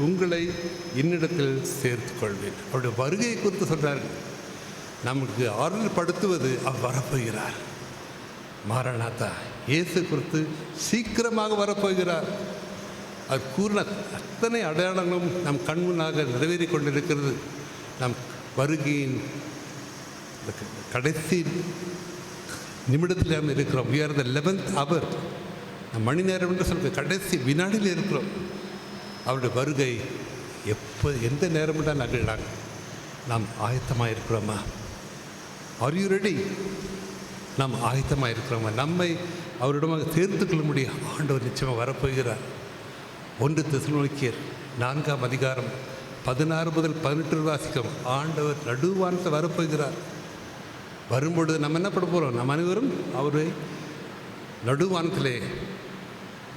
உங்களை என்னிடத்தில் சேர்த்து கொள்வேன். அவருடைய வருகையை குறித்து சொல்கிறார்கள். நமக்கு ஆறுதல் படுத்துவது அவர் வரப்போகிறார். மாரநாதா, இயேசு குறித்து சீக்கிரமாக வரப்போகிறார். அவர் கூறின அத்தனை அடையாளங்களும் நம் கண்முன்னாக நிறைவேறி கொண்டிருக்கிறது. நம் வருகையின் கடைசி நிமிடத்தில் நாம் இருக்கிறோம். we are the 11th hour. நம் மணி நேரம் என்று சொல்கிற கடைசி வினாடியில் இருக்கிறோம். அவருடைய வருகை எந்த நேரம் தான் நகழாங்க. நாம் ஆயத்தமாக இருக்கிறோமா? Are you ready? நாம் ஆயத்தமாக இருக்கிறோமா? நம்மை அவரிடமாக சேர்த்து கொள்ள முடியும். ஆண்டவர் நிச்சயமாக வரப்போகிறார். 1 தெசலோனிக்கேயர் 4ஆம் அதிகாரம் 16 முதல் 18 வாசிக்கும். ஆண்டவர் நடுவானத்தை வரப்போகிறார். வரும்பொழுது நம்ம என்ன பண்ண போகிறோம்? நம் அனைவரும் அவரை நடுவானத்திலே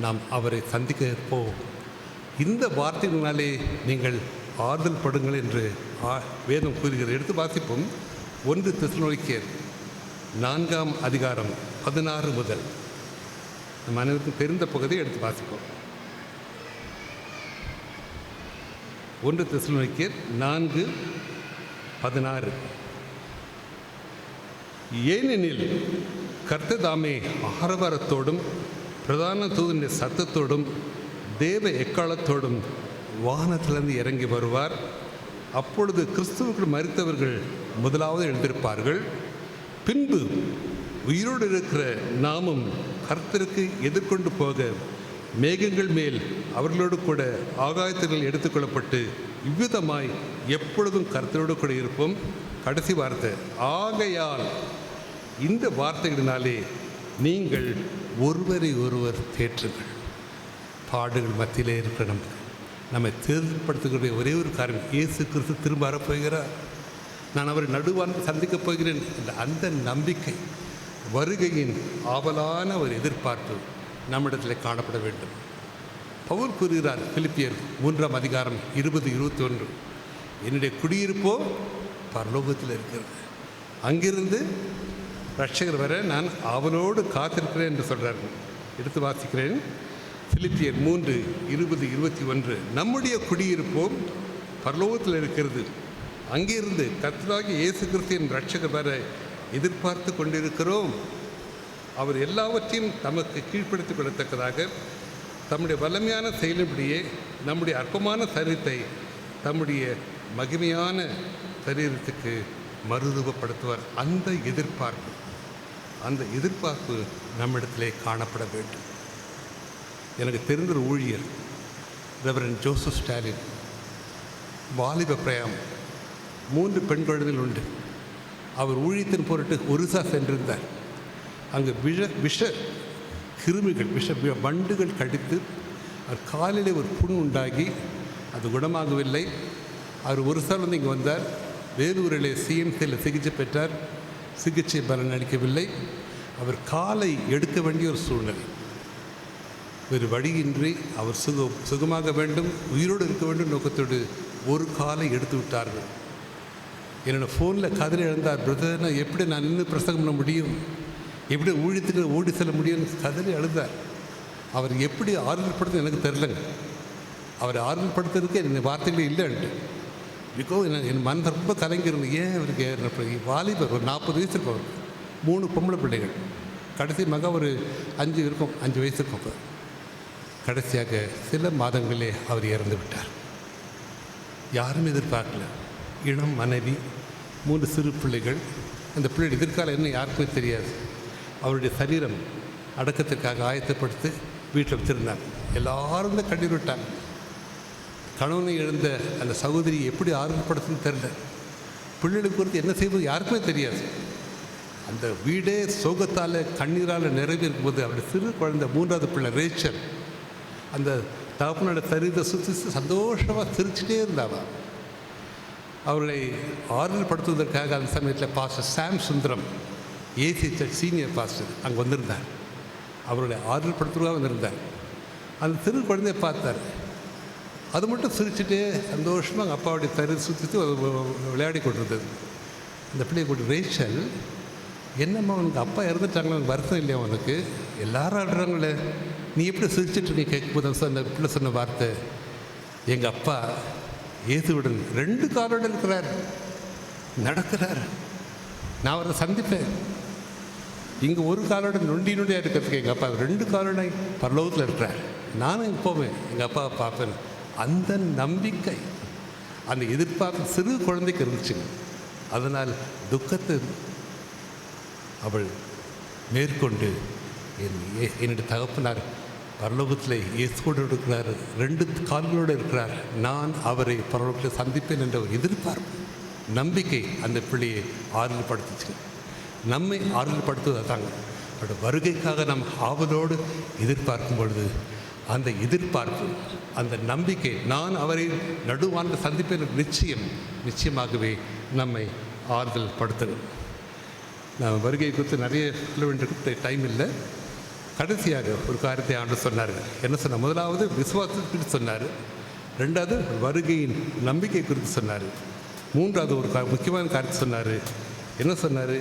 நாம் அவரை சந்திக்க போவோம். இந்த வார்த்தையினாலே நீங்கள் ஆறுதல் படுங்கள் என்று வேதம் கூறுகிறது. எடுத்து வாசிப்போம். 1 தெசலோனிக்கேயர் 4ஆம் அதிகாரம் 16 முதல். நம் அனைவருக்கும் தெரிந்த பகுதியை எடுத்து வாசிப்போம். 1 தெசலோனிக்கேயர் 4:16. ஏனெனில் கர்த்தர் தாமே ஆரவாரத்தோடும் பிரதான தூதனுடைய சத்தத்தோடும் தேவ எக்காலத்தோடும் வானத்திலிருந்து இறங்கி வருவார். அப்பொழுது கிறிஸ்துவுக்கு மரித்தவர்கள் முதலாவது எழுந்திருப்பார்கள். பின்பு உயிரோடு இருக்கிற நாமும் கர்த்தருக்கு எதிர்கொண்டு போக மேகங்கள் மேல் அவர்களோடு கூட ஆகாயத்தில் எடுத்துக்கொள்ளப்பட்டு இவ்விதமாய் எப்பொழுதும் கர்த்தரோடு கூட இருப்போம். கடைசி வார்த்தை, ஆகையால் இந்த வார்த்தைகளினாலே நீங்கள் ஒருவரை ஒருவர் தேற்றுங்கள். பாடுகள் மத்தியிலே இருக்கிற நம்மை தேர்தல்படுத்துகிற ஒரே ஒரு காரணம், இயேசு கிறிஸ்து திரும்ப வரப்போகிறார். நான் அவரை நடுவான் சந்திக்கப் போகிறேன் என்ற அந்த நம்பிக்கை, வருகையின் ஆவலான ஒரு எதிர்பார்ப்பு நம்மிடத்தில் காணப்பட வேண்டும். பவுல் கூறுகிறார் பிலிப்பியர் 3ஆம் அதிகாரம் 20-21, என்னுடைய குடியிருப்போ பரலோகத்தில் இருக்கிறது, அங்கிருந்து ரட்சகர் வர நான் அவனோடு காத்திருக்கிறேன் என்று சொல்கிறார்கள். எடுத்து வாசிக்கிறேன். பிலிப்பியர் 3:20-21, நம்முடைய குடியிருப்போம் பரலோகத்தில் இருக்கிறது, அங்கிருந்து கர்த்தராகிய இயேசு கிறிஸ்துவின் ரட்சகர் வர எதிர்பார்த்து கொண்டிருக்கிறோம். அவர் எல்லாவற்றையும் தமக்கு கீழ்ப்படுத்திக் கொள்ளத்தக்கதாக தம்முடைய வல்லமையான செயலின்படியே நம்முடைய அற்பமான சரீரத்தை தம்முடைய மகிமையான சரீரத்துக்கு மறுரூபப்படுத்துவார். அந்த எதிர்பார்ப்பு நம்மிடத்திலே காணப்பட வேண்டும். எனக்கு தெரிந்த ஒரு ஊழியர் ரெவரண்ட் ஜோசப் ஸ்டாலின், வாலிப பிரயாணம், 3 பெண் குழந்தைகள் உண்டு. அவர் ஊழியத்தின் பொருட்டு ஒரிசா சென்றிருந்தார். அங்கு விஷ கிருமிகள், வண்டுகள் கடித்து அவர் காலிலே ஒரு புண் உண்டாகி அது குணமாகவில்லை. அவர் ஒரிசாவிலிருந்து இங்கே வந்தார். வேலூரிலே சிஎம்சியில் சிகிச்சை பெற்றார். சிகிச்சை பலன் அளிக்கவில்லை. அவர் காலை எடுக்க வேண்டிய ஒரு சூழ்நிலை. வேறு வழியின்றி அவர் சுகமாக வேண்டும், உயிரோடு இருக்க வேண்டும் நோக்கத்தோடு ஒரு காலை எடுத்து விட்டார்கள். என்னோடய ஃபோனில் கதறி எழுந்தார், பிரதர்னா எப்படி நான் இன்னும் பிரசங்கம் பண்ண முடியும், எப்படி ஊழியத்துக்கு ஓடி செல்ல முடியும்னு கதறி எழுந்தார். அவர் எப்படி ஆறுதல் படுத்த எனக்கு தெரிலங்க. அவர் ஆறுதல் படுத்துறதுக்கு என் வார்த்தைகளே இல்லைன்ட்டு. பிகாஸ் என் மன ரொம்ப கலங்கிருந்தேன். ஏன் அவருக்கு வாலிபர், ஒரு 40 வயசு இருக்கும். அவருக்கு 3 பொம்பளை பிள்ளைகள். கடைசி மக ஒரு 5 இருக்கும், 5 வயசு இருக்கும். அப்போ கடைசியாக சில மாதங்களே அவர் இறந்து விட்டார். யாரும் எதிர்பார்க்கல. இளம் மனைவி, 3 சிறு பிள்ளைகள். அந்த பிள்ளைகள் எதிர்காலம் என்ன யாருக்குமே தெரியாது. அவருடைய சரீரம் அடக்கத்திற்காக ஆயத்தப்படுத்தி வீட்டில் வச்சுருந்தாங்க. எல்லாரும் தான் கண்ணீர் விட்டாங்க. கணவனை இழந்த அந்த சகோதரி எப்படி ஆறுதல்படுத்துன்னு தெரில. பிள்ளைகளுக்கு குறித்து என்ன செய்வது யாருக்குமே தெரியாது. அந்த வீடே சோகத்தால் கண்ணீரால் நிறைவேறும் போது அவருடைய சிறு குழந்தை 3வது பிள்ளை ரேச்சல் அந்த தகப்பனோட சரீரத்தை சுற்றி சந்தோஷமாக சிரிச்சுட்டே இருந்தாவா. அவர்களை ஆறுதல் படுத்துவதற்காக அந்த சமயத்தில் pastor Sam Sundaram, AC church senior pastor அங்கே வந்திருந்தார். அவர்களை ஆறுதல் படுத்துவதாக வந்திருந்தார். அந்த சிறு குழந்தைய பார்த்தார். அது மட்டும் சிரிச்சுட்டே சந்தோஷமாக எங்கள் அப்பாவுடைய தரு சுற்றி விளையாடி கொண்டிருந்தது. அந்த பிள்ளையை கூட்டு, ரேச்சல், என்னம்மா உனக்கு அப்பா இறந்துட்டாங்களா, உனக்கு வருத்தம் இல்லையா, உனக்கு எல்லாரும் ஆடுறாங்களே, நீ எப்படி சிரிச்சிட்டு நீ கேட்கும்போது அந்த பிள்ளை சொன்ன வார்த்தை, எங்கள் அப்பா இயேசுவுடன் 2 காலோடு இருக்கிறார், நடக்கிறார், நான் அவரை சந்திப்பேன். இங்கே ஒரு காலோட நொண்டியாக இருக்கிறதுக்கு எங்கள் அப்பா 2 காலோட பரலோகத்தில் இருக்கிறார், நானும் இங்கே போவேன், எங்கள் அப்பாவை பார்ப்பேன். அந்த நம்பிக்கை, அந்த எதிர்பார்ப்பு சிறு குழந்தைக்கு இருந்துச்சுங்க. அதனால் துக்கத்தை அவள் மேற்கொண்டு என்னுடைய தகப்பனார் பரலோகத்தில் இயேசுவோடு இருக்கிறார், 2 கால்களோடு இருக்கிறார், நான் அவரை பரலோகத்தில் சந்திப்பேன் என்ற ஒரு எதிர்பார்ப்பு, நம்பிக்கை அந்த பிள்ளையை ஆறுதல் படுத்துச்சு. நம்மை ஆறுதல் படுத்துவது தாங்க அவருடைய வருகைக்காக நாம் ஆவலோடு எதிர்பார்க்கும் பொழுது அந்த எதிர்பார்ப்பு, அந்த நம்பிக்கை, நான் அவரை நடுவான சந்திப்பேன் நிச்சயமாகவே நம்மை ஆறுதல் படுத்தணும். நான் வருகை குறித்து நிறைய சொல்ல வேண்டிய டைம் இல்லை. கடைசியாக ஒரு காரியத்தை ஆண்டு சொன்னார். என்ன சொன்னார்? முதலாவது விசுவாசத்தை குறித்து சொன்னார், 2வது வருகையின் நம்பிக்கை குறித்து சொன்னார், 3வது ஒரு முக்கியமான காரியத்தை சொன்னார். என்ன சொன்னார்?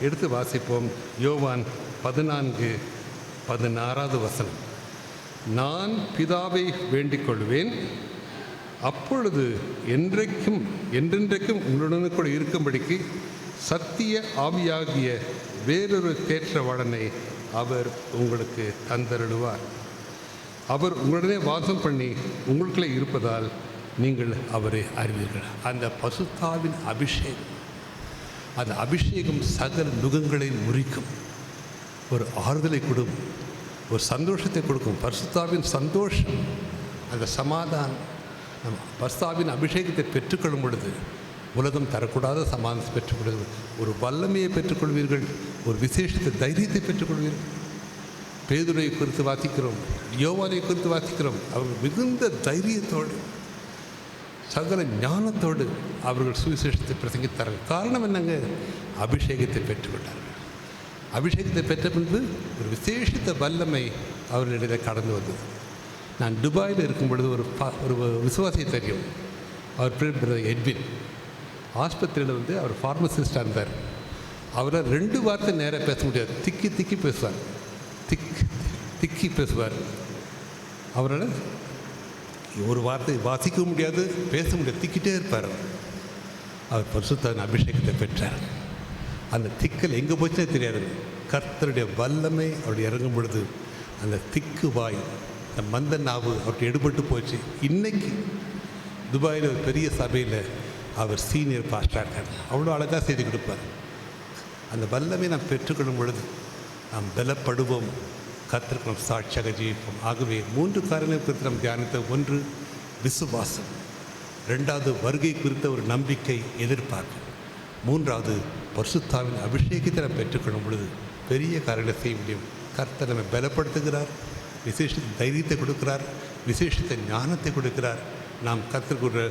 எடுத்து வாசிப்போம். யோவான் 14:16 நான் பிதாவை வேண்டிக் கொள்வேன், அப்பொழுது என்றென்றைக்கும் உங்களுடன் கூட இருக்கும்படிக்கு சத்திய ஆவியாகிய வேறொரு தேற்றவாளனை அவர் உங்களுக்கு தந்தருளுவார். அவர் உங்களுடனே வாசம் பண்ணி உங்களுக்குள்ளே இருப்பதால் நீங்கள் அவரை அறிவீர்கள். அந்த பசுத்தாவின் அபிஷேகம், அந்த அபிஷேகம் சகல நுகங்களை முறிக்கும், ஒரு ஆறுதலை கொடுக்கும், ஒரு சந்தோஷத்தை கொடுக்கும். பரிசுத்தாவின் சந்தோஷம், அந்த சமாதானம், நம்ம பரிசுத்தாவின் அபிஷேகத்தை பெற்றுக்கொள்ளும் பொழுது உலகம் தரக்கூடாத சமாதானத்தை பெற்றுக்கொள்வது, ஒரு வல்லமையை பெற்றுக்கொள்வீர்கள், ஒரு விசேஷத்தை தைரியத்தை பெற்றுக்கொள்வீர்கள். பேதுரை குறித்து வாசிக்கிறோம், யோவானை குறித்து வாசிக்கிறோம். அவர்கள் மிகுந்த தைரியத்தோடு சகல ஞானத்தோடு அவர்கள் சுவிசேஷத்தை பிரசங்கித்தார்கள். காரணம் என்னங்க? அபிஷேகத்தை பெற்றுக்கொண்டார்கள். அபிஷேகத்தை பெற்ற பின்பு ஒரு விசேஷித்த வல்லமை அவர்களிடையே கடந்து வந்தது. நான் துபாயில் இருக்கும் பொழுது ஒரு விசுவாசியை தெரியும். அவர் பேர் பிரதர் எட்வின். ஆஸ்பத்திரியில் அவர் ஃபார்மசிஸ்டாக இருந்தார். அவரை 2 வார்த்தை நேராக பேச முடியாது, திக்கி பேசுவார், திக்கி பேசுவார். அவரால் ஒரு வார்த்தை வாசிக்கவும் முடியாது, பேச முடியாது, திக்கிட்டே இருப்பார். அவர் பரிசுத்தாவின் அபிஷேகத்தை பெற்றார். அந்த திக்கல் எங்கே போச்சுன்னே தெரியாது. கர்த்தருடைய வல்லமை அவருடைய இறங்கும் பொழுது அந்த திக்கு வாய், அந்த மந்த நாவு அவருக்கு எடுபட்டு போச்சு. இன்றைக்கி துபாயில் ஒரு பெரிய சபையில் அவர் சீனியர் பாஸ்டராக இருக்கார். அவ்வளோ அழகாக செய்து கொடுப்பார். அந்த வல்லமை நாம் பெற்றுக்கொள்ளும் பொழுது நாம் பலப்படுவோம், கர்த்தருக்கு நாம் சாட்சியாக ஜீவிப்போம். ஆகவே 3 காரியங்களை குறித்து நாம் தியானித்த, 1 விசுவாசம், 2வது வருகை குறித்த ஒரு நம்பிக்கை எதிர்பார்ப்பு, 3வது பரிசுத்தாவின் அபிஷேகத்தை நாம் பெற்றுக்கொள்ளும் பொழுது பெரிய காரியங்களை செய்ய முடியும். கர்த்தர் நம்மை பலப்படுத்துகிறார், விசேஷத்தை தைரியத்தை கொடுக்கிறார், விசேஷத்தை ஞானத்தை கொடுக்கிறார். நாம் கர்த்தருக்கு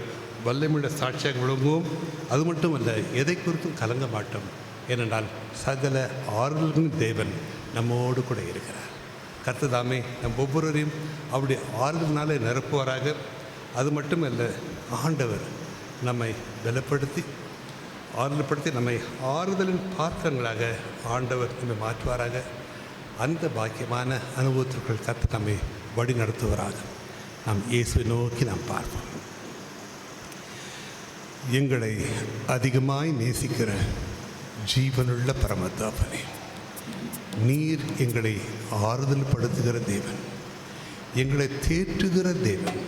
வல்லமையுள்ள சாட்சியாக விளங்குவோம். அது மட்டும் அல்ல, எதை குறித்தும் கலங்க மாட்டோம். ஏனென்றால் சகல ஆறுதல்களின் தேவன் நம்மோடு கூட இருக்கிறார். கர்த்தர் தாமே நம் ஒவ்வொருவரையும் அவருடைய ஆறுதலினாலே நிரப்புவாராக. அது மட்டும் அல்ல, ஆண்டவர் நம்மை பலப்படுத்தி ஆறுதல்படுத்தி நம்மை ஆறுதலின் பாத்திரங்களாக ஆண்டவர் நம்மை மாற்றுவாராக. அந்த பாக்கியமான அனுபவத்திற்குள் கர்த்தர் நம்மை வழி நடத்துவாராக. நாம் இயேசுவை நோக்கி நாம் பார்ப்போம். எங்களை அதிகமாய் நேசிக்கிற ஜீவனுள்ள பரமதகப்பனே, நீர் எங்களை ஆறுதல் படுத்துகிற தேவன், எங்களை தேற்றுகிற தேவன்.